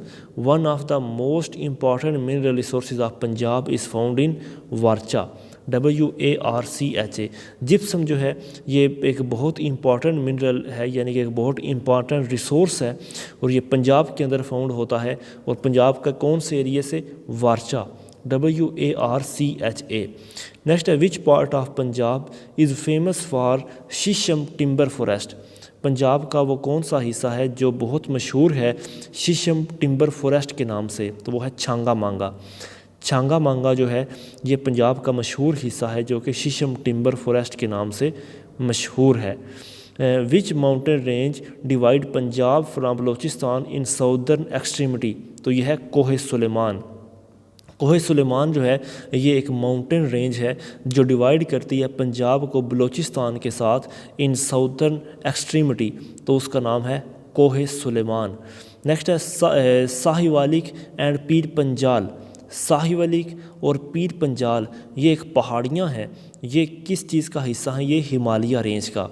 one of the most important mineral resources of Punjab is found in Warcha. WARCHA۔ Gypsum جو ہے یہ ایک بہت امپارٹنٹ منرل ہے، یعنی کہ ایک بہت امپارٹنٹ ریسورس ہے اور یہ پنجاب کے اندر فاؤنڈ ہوتا ہے، اور پنجاب کا کون سے ایریے سے؟ وارچا۔ WARCHA۔ نیکسٹ ہے which part of Punjab is famous for شیشم ٹمبر فوریسٹ۔ پنجاب کا وہ کون سا حصہ ہے جو بہت مشہور ہے شیشم ٹمبر فوریسٹ کے نام سے؟ تو وہ ہے چھانگا مانگا۔ چھانگا مانگا جو ہے یہ پنجاب کا مشہور حصہ ہے جو کہ شیشم ٹمبر فوریسٹ کے نام سے مشہور ہے۔ Which mountain range divide Punjab from Balochistan in southern extremity? تو یہ ہے کوہ سلیمان۔ کوہ سلیمان جو ہے یہ ایک ماؤنٹین رینج ہے جو ڈیوائیڈ کرتی ہے پنجاب کو بلوچستان کے ساتھ ان ساؤدرن ایکسٹریمٹی، تو اس کا نام ہے کوہ سلیمان۔ نیکسٹ ہے ساہیوالیک اینڈ پیر پنجال۔ ساہیوالیک اور پیر پنجال یہ ایک پہاڑیاں ہیں، یہ کس چیز کا حصہ ہیں؟ یہ ہمالیہ رینج کا۔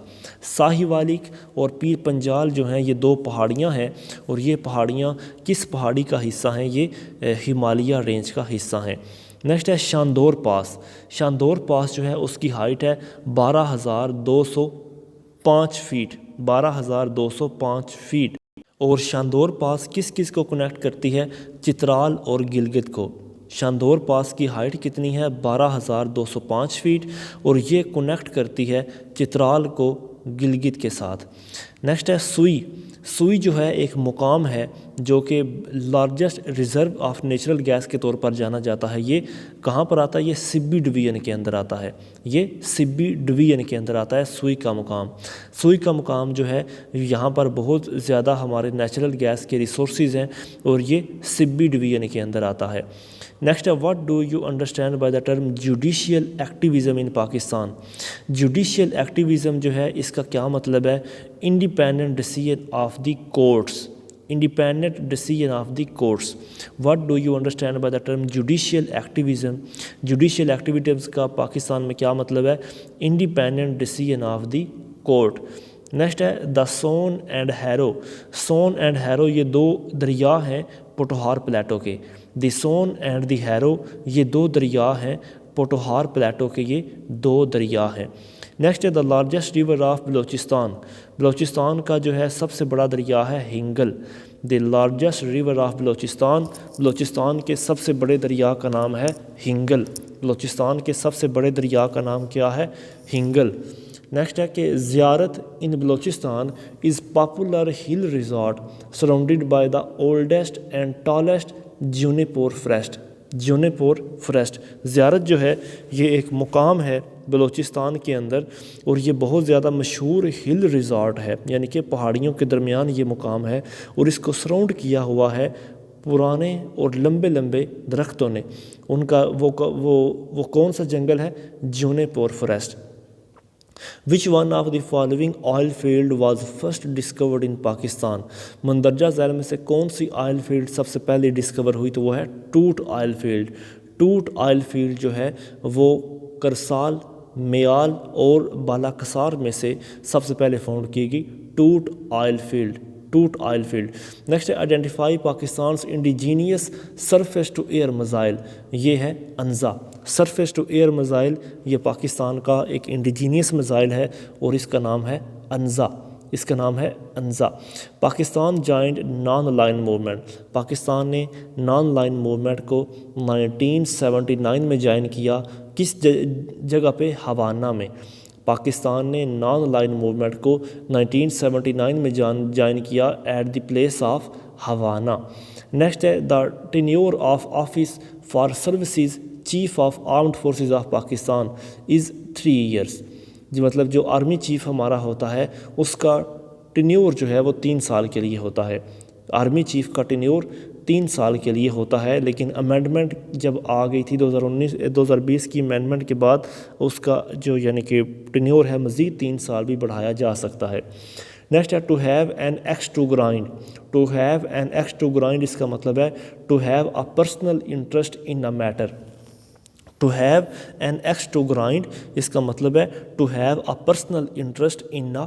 ساہیوالیک اور پیر پنجال جو ہیں یہ دو پہاڑیاں ہیں، اور یہ پہاڑیاں کس پہاڑی کا حصہ ہیں؟ یہ ہمالیہ رینج کا حصہ ہیں۔ نیکسٹ ہے شاندور پاس۔ شاندور پاس جو ہے اس کی ہائٹ ہے 12,205 فیٹ۔ 12,205 فیٹ۔ اور شاندور پاس کس کس کو کنیکٹ کرتی ہے؟ چترال اور گلگت کو۔ شاندور پاس کی ہائٹ کتنی ہے؟ 12,205 فیٹ، اور یہ کنیکٹ کرتی ہے چترال کو گلگت کے ساتھ۔ نیکسٹ ہے سوئی۔ سوئی جو ہے ایک مقام ہے جو کہ largest reserve of natural gas کے طور پر جانا جاتا ہے۔ یہ کہاں پر آتا ہے؟ یہ سبی ڈویژن کے اندر آتا ہے۔ یہ سبی ڈویژن کے اندر آتا ہے سوئی کا مقام۔ سوئی کا مقام جو ہے یہاں پر بہت زیادہ ہمارے نیچرل گیس کے ریسورسز ہیں، اور یہ سبی ڈویژن کے اندر آتا ہے۔ نیکسٹ ہے what do you understand by the term judicial activism in Pakistan? Judicial activism جو ہے اس کا کیا مطلب ہے؟ Independent decision of the courts. Independent decision of the courts. What do you understand by the term judicial activism? Judicial activism کا پاکستان میں کیا مطلب ہے؟ Independent decision of the court. Next ہے the Soan and Haro. Soan and Haro یہ دو دریا ہیں پوٹوہار پلیٹو کے۔ دی سون اینڈ دی ہیرو یہ دو دریا ہیں پوٹوہار پلیٹو کے، یہ دو دریا ہیں۔ نیکسٹ ہے the largest river of Balochistan. Balochistan کا جو ہے سب سے بڑا دریا ہے Hingol. The largest river of Balochistan, Balochistan کے سب سے بڑے دریا کا نام ہے ہنگل۔ بلوچستان کے سب سے بڑے دریا کا نام کیا ہے؟ ہنگل۔ نیکسٹ ہے کہ Ziarat in Balochistan is popular hill resort surrounded by the oldest and tallest juniper forest. Juniper forest, Ziarat جو ہے یہ ایک مقام ہے بلوچستان کے اندر، اور یہ بہت زیادہ مشہور ہل ریزارٹ ہے، یعنی کہ پہاڑیوں کے درمیان یہ مقام ہے، اور اس کو سراؤنڈ کیا ہوا ہے پرانے اور لمبے لمبے درختوں نے۔ ان کا وہ کون سا جنگل ہے؟ Juniper forest. Which one of the following oil field was first discovered in Pakistan? مندرجہ ذیل میں سے کون سی آئل فیلڈ سب سے پہلے ڈسکور ہوئی؟ تو وہ ہے ٹوٹ oil field. Toot oil field جو ہے وہ کرسال، میال اور بالا کسار میں سے سب سے پہلے فاؤنڈ کی گئی Toot oil field. Toot oil field. Next ہے identify Pakistan's indigenous surface to air missile. یہ ہے Anza. Surface to air missile یہ پاکستان کا ایک انڈیجینیس میزائل ہے، اور اس کا نام ہے انزا۔ اس کا نام ہے انزا۔ Pakistan joined non aligned movement. Pakistan نے نان لائن موومنٹ کو 1979 میں جوائن کیا۔ کس جگہ پہ؟ ہوانہ میں۔ پاکستان نے نان لائن موومنٹ کو 1979 میں جوائن کیا at the place of Havana. Next ہے the tenure of office for services chief of armed forces of Pakistan is 3 years. جی مطلب جو آرمی چیف ہمارا ہوتا ہے اس کا ٹینیور جو ہے وہ 3 سال کے لیے ہوتا ہے۔ آرمی چیف کا ٹینیور 3 سال کے لیے ہوتا ہے، لیکن امینڈمنٹ جب آ گئی تھی 2020 کی امینڈمنٹ کے بعد اس کا جو یعنی کہ ٹینیور ہے مزید 3 سال بھی بڑھایا جا سکتا ہے۔ نیکسٹ ہے to have an axe to grind. To have an axe to grind اس کا مطلب ہے to have a personal interest in a matter. To have an axe to grind اس کا مطلب ہے to have a personal interest in a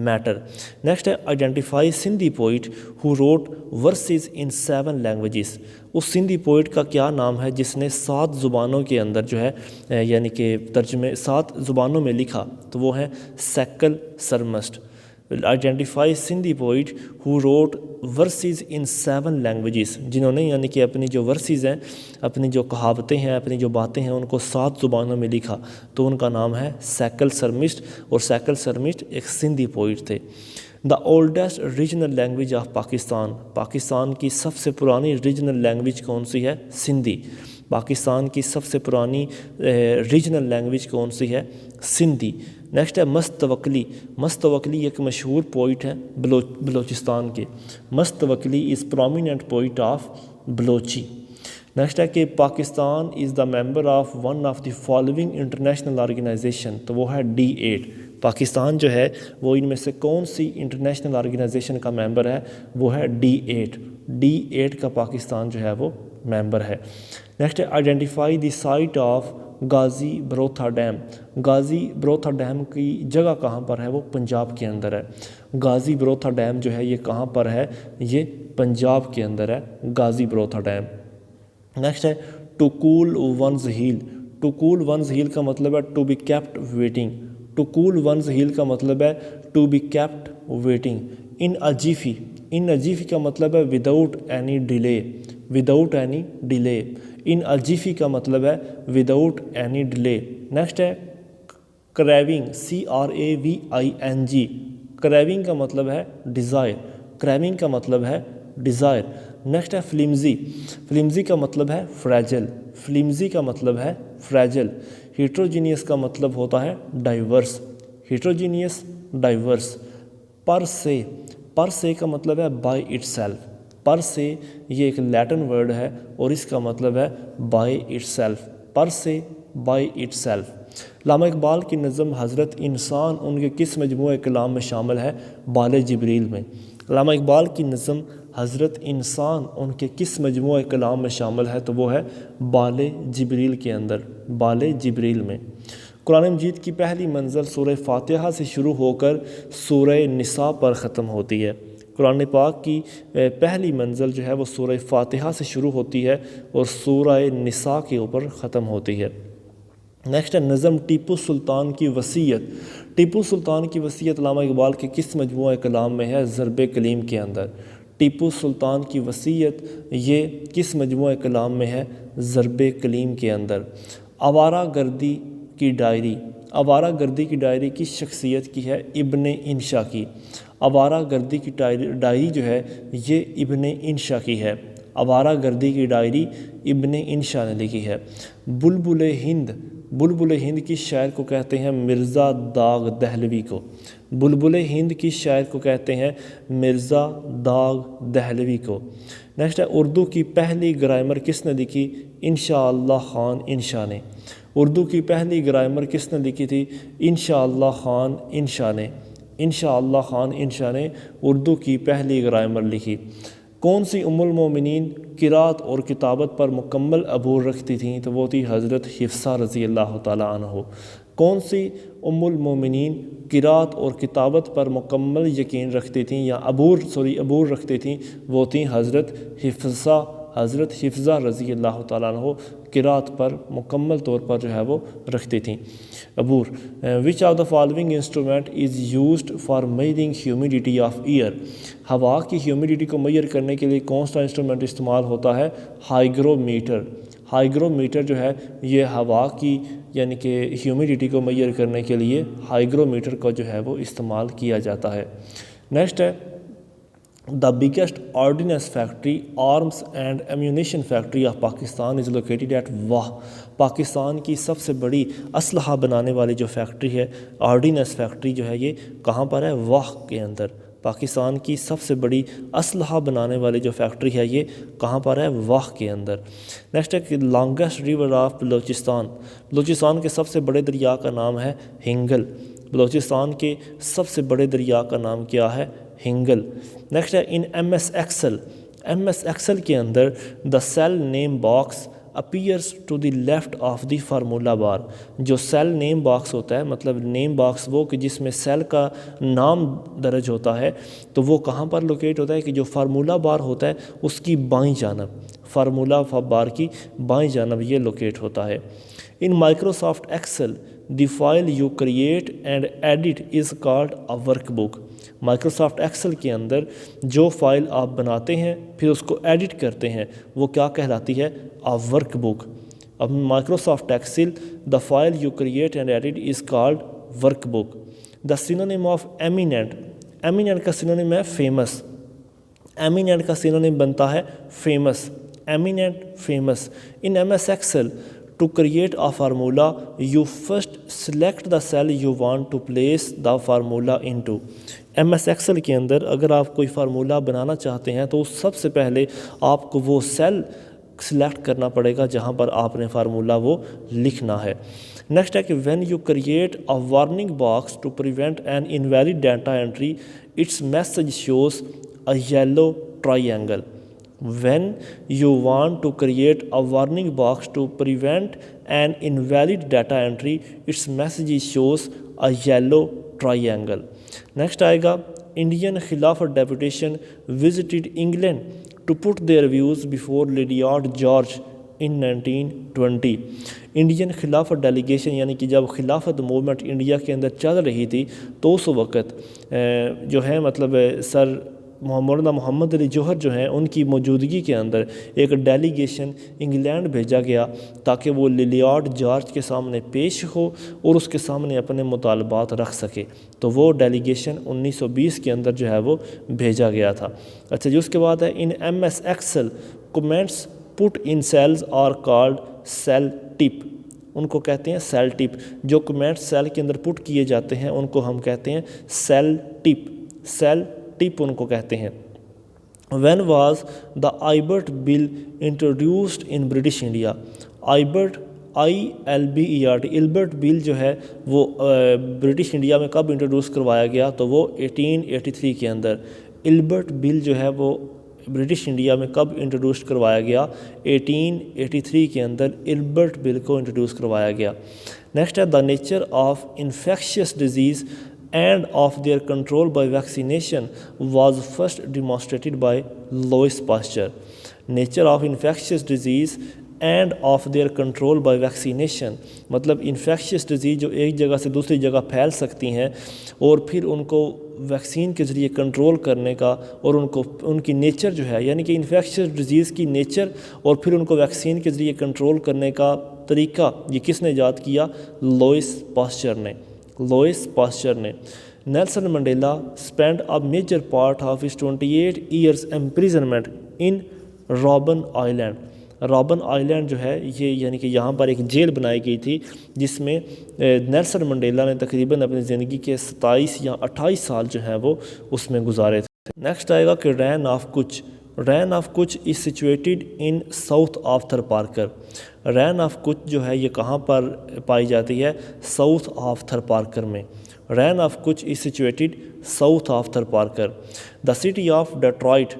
matter. Next ہے identify Sindhi poet who wrote verses in 7 languages. اس سندھی پوئٹ کا کیا نام ہے جس نے 7 زبانوں کے اندر جو ہے یعنی کہ ترجمے 7 زبانوں میں لکھا؟ تو وہ ہے سیکل سرمسٹ۔ Identify Sindhi poet who wrote verses in 7 languages, جنہوں نے یعنی کہ اپنی جو ورسز ہیں، اپنی جو کہاوتیں ہیں، اپنی جو باتیں ہیں ان کو 7 زبانوں میں لکھا، تو ان کا نام ہے سیکل سرمسٹ، اور سیکل سرمسٹ ایک سندھی پوئٹ تھے۔ The oldest regional language of Pakistan. Pakistan کی سب سے پرانی ریجنل لینگویج کون سی ہے؟ سندھی۔ پاکستان کی سب سے پرانی ریجنل لینگویج کون سی ہے؟ سندھی۔ نیکسٹ ہے مستوکلی۔ مستوکلی ایک مشہور پوئٹ ہے بلوچستان کے۔ Mast Tawakli is prominent poet of Balochi. Next ہے کہ Pakistan is the member of one of the following international organisation, تو وہ ہے D8۔ پاکستان جو ہے وہ ان میں سے کون سی انٹرنیشنل آرگنائزیشن کا ممبر ہے؟ وہ ہے D8۔ D8 کا پاکستان جو ہے وہ ممبر ہے۔ نیکسٹ ہے identify the site of Ghazi Barotha dam. Ghazi Barotha dam کی جگہ کہاں پر ہے؟ وہ پنجاب کے اندر ہے۔ غازی بروتھا ڈیم جو ہے یہ کہاں پر ہے؟ یہ پنجاب کے اندر ہے غازی بروتھا ڈیم۔ نیکسٹ ہے to cool one's heels. To cool one's heels کا مطلب ہے to be kept waiting. To cool one's heels کا مطلب ہے to be kept waiting. In a jiffy, in a jiffy کا مطلب ہے without any delay, without any delay, in a jiffy کا مطلب ہے وداؤٹ اینی ڈیلے۔ نیکسٹ ہے کریونگ، CRAVING، کریونگ کا مطلب ہے ڈیزائر، کریونگ کا مطلب ہے ڈیزائر۔ نیکسٹ ہے فلمزی، فلمزی کا مطلب ہے فریجل، فلمزی کا مطلب ہے فریجل۔ ہیٹروجینیس کا مطلب ہوتا ہے ڈائیورس، ہیٹروجینیس ڈائیورس۔ پر سے، پر سے کا مطلب ہے بائی اٹ سیلف، پر سے یہ ایک لیٹن ورڈ ہے اور اس کا مطلب ہے بائی اٹ سیلف، پر سے بائی اٹ سیلف۔ علامہ اقبال کی نظم حضرت انسان ان کے کس مجموعہ کلام میں شامل ہے؟ بال جبریل میں۔ علامہ اقبال کی نظم حضرت انسان ان کے کس مجموعہ کلام میں شامل ہے؟ تو وہ ہے بال جبریل کے اندر، بال جبریل میں۔ قرآن مجید کی پہلی منزل سورہ فاتحہ سے شروع ہو کر سورہ نساء پر ختم ہوتی ہے۔ قرآن پاک کی پہلی منزل جو ہے وہ سورہ فاتحہ سے شروع ہوتی ہے اور سورہ نساء کے اوپر ختم ہوتی ہے۔ نیکسٹ ہے نظم ٹیپو سلطان کی وصیت، ٹیپو سلطان کی وصیت علامہ اقبال کے کس مجموعہ کلام میں ہے؟ ضرب کلیم کے اندر۔ ٹیپو سلطان کی وصیت یہ کس مجموعہ کلام میں ہے؟ ضرب کلیم کے اندر۔ آوارہ گردی کی ڈائری، آوارہ گردی کی ڈائری کس شخصیت کی ہے؟ ابن انشا کی۔ آوارہ گردی کی ڈائری جو ہے یہ ابن انشا کی ہے، آوارہ گردی کی ڈائری ابن انشا نے لکھی ہے۔ بلبل ہند، بلبل ہند کی شاعر کو کہتے ہیں مرزا داغ دہلوی کو، بلبل ہند کی شاعر کو کہتے ہیں مرزا داغ دہلوی کو۔ نیکسٹ ہے اردو کی پہلی گرامر کس نے لکھی؟ انشاءاللہ خان انشا نے۔ اردو کی پہلی گرامر کس نے لکھی تھی؟ انشاءاللہ خان انشا نے، انشاءاللہ خان انشا نے اردو کی پہلی گرامر لکھی۔ کون سی ام المومنین قرات اور کتابت پر مکمل عبور رکھتی تھیں؟ تو وہ تھی حضرت حفصہ رضی اللہ تعالیٰ عنہ۔ کون سی ام المومنین قرات اور کتابت پر مکمل یقین رکھتی تھیں یا عبور رکھتی تھیں؟ وہ تھیں حضرت حفصہ، حضرت حفصہ رضی اللہ تعالیٰ عنہ قرات پر مکمل طور پر جو ہے وہ رکھتی تھیں عبور۔ Which of the following instrument is used for measuring humidity of air, ہوا کی ہیومیڈیٹی کو میجر کرنے کے لیے کون سا انسٹرومنٹ استعمال ہوتا ہے؟ ہائیگرو میٹر۔ ہائیگرو میٹر جو ہے یہ ہوا کی یعنی کہ ہیومیڈیٹی کو میجر کرنے کے لیے ہائیگرو میٹر کا جو ہے وہ استعمال کیا جاتا ہے۔ نیکسٹ ہے the biggest ordnance factory arms and ammunition factory of Pakistan is located at Wah, Pakistan کی سب سے بڑی اسلحہ بنانے والی جو فیکٹری ہے آرڈیننس فیکٹری جو ہے یہ کہاں پر ہے؟ واہ کے اندر۔ پاکستان کی سب سے بڑی اسلحہ بنانے والی جو فیکٹری ہے یہ کہاں پر ہے؟ واہ کے اندر۔ نیکسٹ ہے longest river of Balochistan, Balochistan کے سب سے بڑے دریا کا نام ہے ہنگل، بلوچستان کے سب سے بڑے دریا کا نام کیا ہے؟ ہنگل۔ نیکسٹ ہے in M S Excel, M S Excel کے اندر the cell name box appears to the left of the formula bar, جو سیل نیم باکس ہوتا ہے مطلب نیم باکس وہ کہ جس میں سیل کا نام درج ہوتا ہے تو وہ کہاں پر لوکیٹ ہوتا ہے کہ جو فارمولا بار ہوتا ہے اس کی بائیں جانب، فارمولا بار کی بائیں جانب یہ لوکیٹ ہوتا ہے۔ In Microsoft Excel the file you create and edit is called a workbook, Microsoft Excel کے اندر جو فائل آپ بناتے ہیں پھر اس کو ایڈٹ کرتے ہیں وہ کیا کہلاتی ہے؟ A workbook. اب Microsoft Excel the file you create and edit is called workbook. The synonym of eminent, eminent کا سینونیم ہے فیمس، ایمیننٹ کا سینونیم بنتا ہے famous, eminent famous. In M S Excel to create a formula you first select the cell you want to place the formula into۔ M S Excel کے اندر اگر آپ کوئی فارمولا بنانا چاہتے ہیں تو سب سے پہلے آپ کو وہ سیل سلیکٹ کرنا پڑے گا جہاں پر آپ نے فارمولا وہ لکھنا ہے۔ نیکسٹ ہے کہ when you create a warning box to prevent an invalid data entry its message shows a yellow triangle۔ When you want to create a warning box to prevent an invalid data entry its message shows a yellow triangle۔ Next آئے گا Indian خلافت deputation visited England to put their views before Lord George in 1920۔ Indian خلافت delegation یعنی کہ جب خلافت movement India کے اندر چل رہی تھی تو اس وقت جو ہے مطلب سر مولانا محمد علی جوہر جو ہیں ان کی موجودگی کے اندر ایک ڈیلیگیشن انگلینڈ بھیجا گیا تاکہ وہ لارڈ جارج کے سامنے پیش ہو اور اس کے سامنے اپنے مطالبات رکھ سکے. تو وہ ڈیلیگیشن 1920 کے اندر جو ہے وہ بھیجا گیا تھا. اچھا جی، اس کے بعد ہے in M S Excel comments put in cells are called cell tip. ان کو کہتے ہیں سیل ٹپ. جو کومنٹس سیل کے اندر پٹ کیے جاتے ہیں ان کو ہم کہتے ہیں سیل ٹپ. سیل ٹپ ان کو کہتے ہیں. When was the Ilbert bill introduced in British India. Ilbert ILBERT Albert bill جو ہے وہ برٹش انڈیا میں کب انٹروڈیوس کروایا گیا؟ تو وہ 1883 کے اندر. البرٹ بل جو ہے وہ برٹش انڈیا میں کب انٹروڈیوس کروایا گیا؟ 1883 کے اندر البرٹ بل کو انٹروڈیوس کروایا گیا. نیکسٹ ہے the nature of infectious disease and of their control by vaccination was first demonstrated by Louis Pasteur. Nature of infectious disease and of their control by vaccination, مطلب infectious disease جو ایک جگہ سے دوسری جگہ پھیل سکتی ہیں اور پھر ان کو ویکسین کے ذریعے کنٹرول کرنے کا، اور ان کی نیچر جو ہے یعنی کہ انفیکشیس ڈیزیز کی نیچر اور پھر ان کو ویکسین کے ذریعے کنٹرول کرنے کا طریقہ، یہ کس نے ایجاد کیا؟ لوئس پاسچر نے. لوئس پاسچر نے. Nelson Mandela spend a major part of his 28 years imprisonment in Robben Island. Robben Island جو ہے یہ یعنی کہ یہاں پر ایک جیل بنائی گئی تھی جس میں نیلسن منڈیلا نے تقریباً اپنی زندگی کے 27 یا 28 سال جو ہیں وہ اس میں گزارے تھے. نیکسٹ آئے گا کہ رین آف کچھ. رین آف کچھ از situated in South آفتھر Parker. Rain of کچھ جو ہے یہ کہاں پر پائی جاتی ہے؟ ساؤتھ آفتھر پارکر میں. رین آف کچھ از situated south آفتھر Parker. The city of Detroit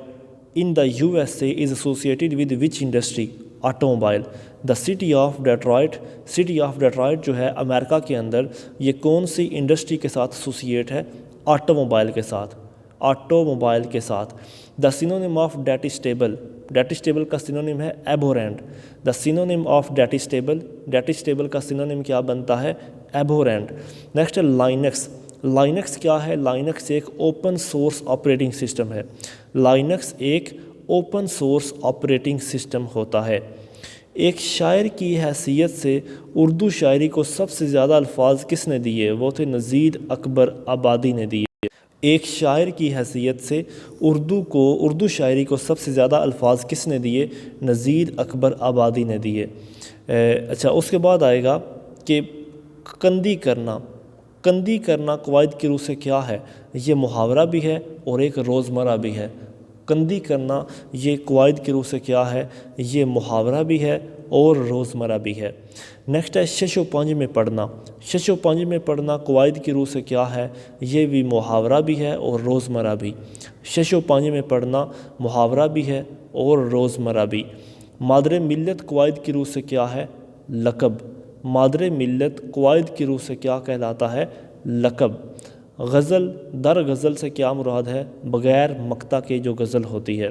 in the USA is associated with which industry? Automobile. The city of Detroit. City of Detroit جو ہے امریکہ کے اندر یہ کون سی انڈسٹری کے ساتھ ایسوسیٹ ہے؟ آٹوموبائل کے ساتھ. آٹوموبائل کے ساتھ. دا سینونیم آف ڈیٹسٹیبل. ڈیٹسٹیبل کا سینونیم ہے ایبورینٹ. دا سینونیم آف ڈیٹسٹیبل. ڈیٹسٹیبل کا سینونیم کیا بنتا ہے؟ ایبورینٹ. نیکسٹ ہے لائنکس. لائنکس کیا ہے؟ لائنکس ایک اوپن سورس آپریٹنگ سسٹم ہے. لائنکس ایک اوپن سورس آپریٹنگ سسٹم ہوتا ہے. ایک شاعر کی حیثیت سے اردو شاعری کو سب سے زیادہ الفاظ کس نے دیے؟ وہ تھے نزید اکبر آبادی نے دیے. ایک شاعر کی حیثیت سے اردو شاعری کو سب سے زیادہ الفاظ کس نے دیے؟ نزید اکبر آبادی نے دیے. اچھا اس کے بعد آئے گا کہ کندی کرنا. کندی کرنا قواعد کی روح سے کیا ہے؟ یہ محاورہ بھی ہے اور ایک روزمرہ بھی ہے. کندی کرنا یہ قواعد کی روح سے کیا ہے؟ یہ محاورہ بھی ہے اور روزمرہ بھی ہے. نیکسٹ ہے شش و پنج میں پڑھنا. شش و پنج میں پڑھنا قواعد کی روح سے کیا ہے؟ یہ بھی محاورہ بھی ہے اور روزمرہ بھی. شش و پنج میں پڑھنا محاورہ بھی ہے اور روزمرہ بھی. مادر ملت قواعد کی روح سے کیا ہے؟ لقب. مادر ملت قواعد کی روح سے کیا کہلاتا ہے؟ لقب. غزل در غزل سے کیا مراد ہے؟ بغیر مقطع کے جو غزل ہوتی ہے.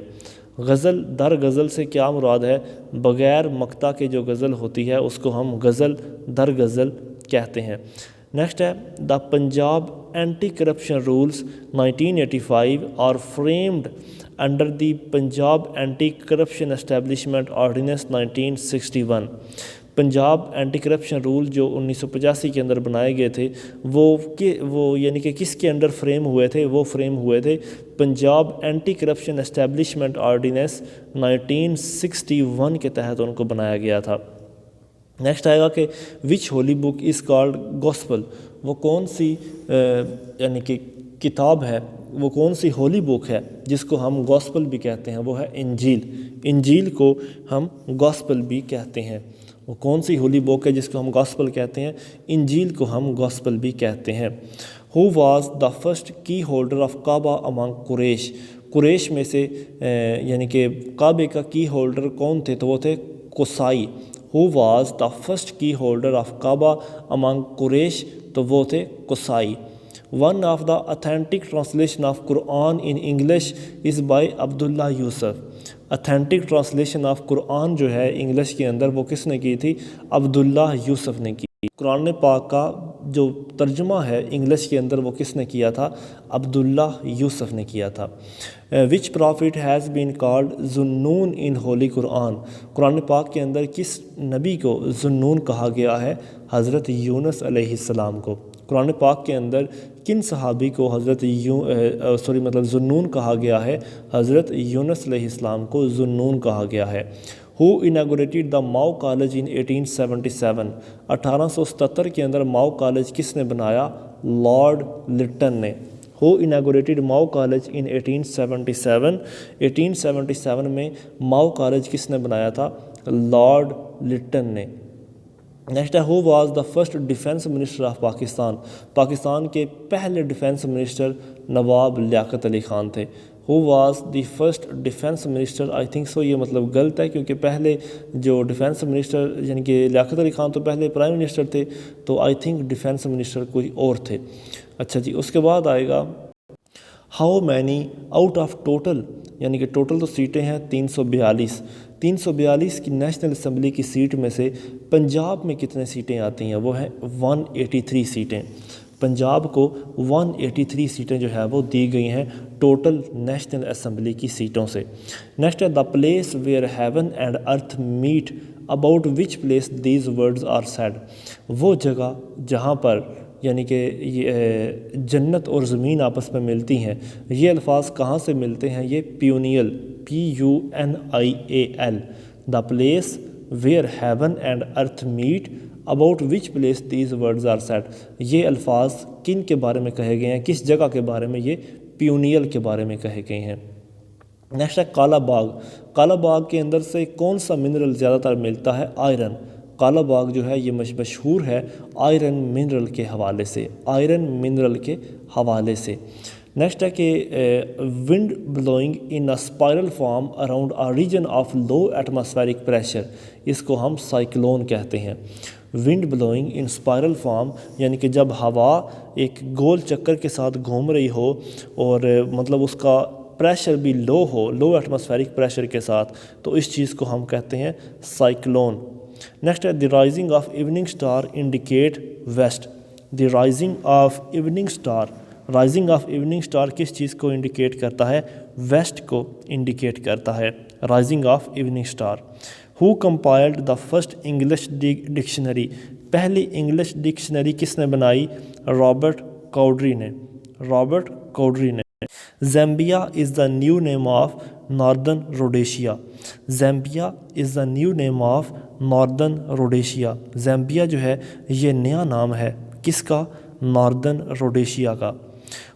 غزل در غزل سے کیا مراد ہے؟ بغیر مقطع کے جو غزل ہوتی ہے اس کو ہم غزل در غزل کہتے ہیں. نیکسٹ ہے the Punjab anti corruption rules 1985 are framed under the Punjab anti corruption establishment ordinance 1961. Punjab anti corruption rule جو 1985 کے اندر بنائے گئے تھے وہ یعنی کہ کس کے انڈر فریم ہوئے تھے؟ وہ فریم ہوئے تھے Punjab anti corruption establishment ordinance 1961 کے تحت ان کو بنایا گیا تھا. نیکسٹ آئے گا کہ وچ ہولی بک از کالڈ گوسپل. وہ کون سی یعنی کہ کتاب ہے، وہ کون سی ہولی بک ہے جس کو ہم گوسپل بھی کہتے ہیں؟ وہ ہے انجیل. انجیل کو ہم گوسپل بھی کہتے ہیں. وہ کون سی ہولی بک ہے جس کو ہم گوسپل کہتے ہیں؟ انجیل کو ہم گوسپل بھی کہتے ہیں. ہو was the first key holder of Kaaba among قریش. قریش میں سے یعنی کہ کعبے کا کی ہولڈر کون تھے؟ تو وہ تھے Qusai. Who was the first key holder of Kaaba among Quraish. تو وہ تھے Qusai. One of the authentic translation of Quran in English is by Abdullah Yusuf. Authentic translation of Quran جو ہے انگلش کے اندر وہ کس نے کی تھی؟ عبداللہ یوسف نے کی. قرآن پاک کا جو ترجمہ ہے انگلش کے اندر وہ کس نے کیا تھا؟ عبداللہ یوسف نے کیا تھا۔ وچ پرافٹ ہیز بین کالڈ ذُنُّون ان ہولی قرآن، قرآن پاک کے اندر کس نبی کو ذُنُّون کہا گیا ہے؟ حضرت یونس علیہ السلام کو۔ قرآن پاک کے اندر کن صحابی کو ذُنُّون کہا گیا ہے؟ حضرت یونس علیہ السلام کو ذُنُّون کہا گیا ہے۔ Who inaugurated the MAO college in 1877؟ 1877 کے اندر ماؤ کالج کس نے بنایا؟ لارڈ لٹن نے۔ Who inaugurated MAO college in 1877؟ 1877 میں ماؤ کالج کس نے بنایا تھا؟ لارڈ لٹن نے۔ نیکسٹ ہے who was the first defence minister of Pakistan? Pakistan کے پہلے ڈیفینس منسٹر نواب لیاقت علی خان تھے۔ Who was the first defence minister, I think so یہ مطلب غلط ہے، کیونکہ پہلے جو ڈیفینس منسٹر یعنی کہ لیاقت علی خان تو پہلے پرائم منسٹر تھے، تو آئی تھنک ڈیفینس منسٹر کوئی اور تھے۔ اچھا جی، اس کے بعد آئے گا how many out of total, یعنی کہ ٹوٹل تو سیٹیں ہیں 342، 342 کی نیشنل اسمبلی کی سیٹ میں سے پنجاب میں کتنے سیٹیں آتی ہیں؟ وہ ہیں 183 سیٹیں۔ پنجاب کو 183 سیٹیں جو ہے وہ دی گئی ہیں ٹوٹل نیشنل اسمبلی کی سیٹوں سے۔ نیکسٹ ہے the place where heaven and earth meet, about which place these words are said, وہ جگہ جہاں پر یعنی کہ جنت اور زمین آپس میں ملتی ہیں، یہ الفاظ کہاں سے ملتے ہیں؟ یہ Punial, PUNIAL، the place where heaven and earth meet about which place these words are said, یہ الفاظ کن کے بارے میں کہے گئے ہیں؟ کس جگہ کے بارے میں؟ یہ پیونیل کے بارے میں کہے گئے ہیں۔ نیکسٹ ہے کالا باغ، کالا باغ کے اندر سے کون سا منرل زیادہ تر ملتا ہے؟ آئرن۔ کالا باغ جو ہے یہ مشہور ہے آئرن منرل کے حوالے سے، آئرن منرل کے حوالے سے۔ نیکسٹ ہے کہ wind blowing in a spiral form around a region of low atmospheric pressure, اس کو ہم سائیکلون کہتے ہیں۔ Wind blowing in spiral form یعنی کہ جب ہوا ایک گول چکر کے ساتھ گھوم رہی ہو اور مطلب اس کا پریشر بھی لو ہو، لو ایٹماسفیرک پریشر کے ساتھ، تو اس چیز کو ہم کہتے ہیں سائیکلون۔ نیکسٹ ہے the rising of evening star indicate west, the rising of evening star, rising of evening star کس چیز کو انڈیکیٹ کرتا ہے؟ ویسٹ کو انڈیکیٹ کرتا ہے rising of evening star. Who compiled the first English dictionary, پہلی انگلش ڈکشنری کس نے بنائی؟ رابرٹ کاؤڈری نے، رابرٹ کاؤڈری نے۔ Zambia is the new name of northern Rhodesia, Zambia is the new name of northern Rhodesia, Zambia جو ہے یہ نیا نام ہے کس کا؟ ناردرن روڈیشیا کا۔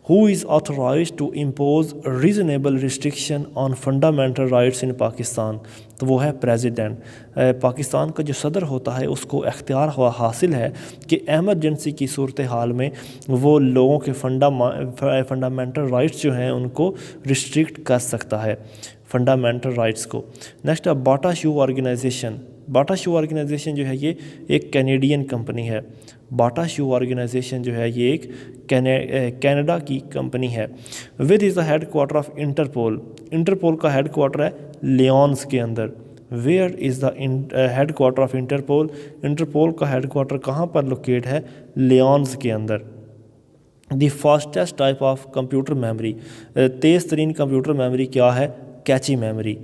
Who is authorized to impose reasonable restriction on fundamental rights in Pakistan, تو وہ ہے پریزیڈنٹ۔ پاکستان کا جو صدر ہوتا ہے اس کو اختیار حاصل ہے کہ ایمرجنسی کی صورتحال میں وہ لوگوں کے فنڈامنٹل رائٹس جو ہیں ان کو ریسٹرکٹ کر سکتا ہے، فنڈامنٹل رائٹس کو۔ نیکسٹ ہے Bata shoe organization, Bata shoe organization جو ہے یہ ایک کینیڈین کمپنی ہے، باٹا شو آرگنائزیشن جو ہے یہ ایک کینیڈا کی کمپنی ہے۔ Where is the headquarter of Interpol, Interpol کا ہیڈ کوارٹر ہے لیونز کے اندر۔ Where is the headquarter of Interpol, Interpol کا ہیڈ کوارٹر کہاں پر لوکیٹ ہے؟ لیونز کے اندر۔ The fastest type of computer memory, تیز ترین کمپیوٹر میموری کیا ہے؟ کیچی میموری،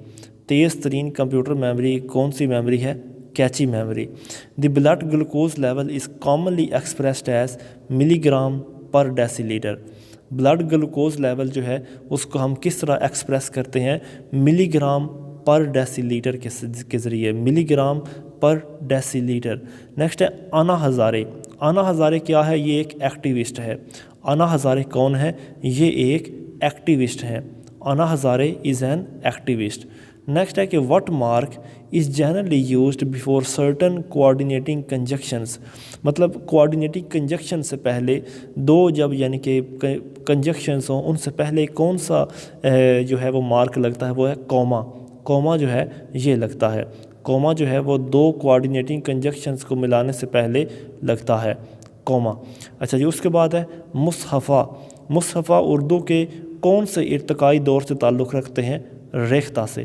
تیز ترین کمپیوٹر میموری کون سی میموری ہے؟ Cache memory. The blood glucose level is commonly expressed as milligram per decilitre, blood glucose level جو ہے اس کو ہم کس طرح ایکسپریس کرتے ہیں؟ ملی گرام پر ڈیسی لیٹر کے ذریعے، ملی گرام پر ڈیسی لیٹر۔ نیکسٹ ہے انا ہزارے، انا ہزارے کیا ہے؟ یہ ایک ایکٹیوسٹ ہے۔ انا ہزارے کون ہے؟ یہ ایک ایکٹیوسٹ ہیں، Anna Hazare is an activist. Next ہے کہ what mark is generally used before certain coordinating conjunctions, مطلب کوآرڈینیٹنگ کنجکشن سے پہلے دو جب یعنی کہ کنجکشنز ہوں ان سے پہلے کون سا جو ہے وہ مارک لگتا ہے؟ وہ ہے کوما، کوما جو ہے یہ لگتا ہے، کوما جو ہے وہ دو کوآرڈینیٹنگ کنجکشنز کو ملانے سے پہلے لگتا ہے کوما۔ اچھا جی، اس کے بعد ہے مصحفہ، مصحفہ اردو کے کون سے ارتقائی دور سے تعلق رکھتے ہیں؟ ریختہ سے،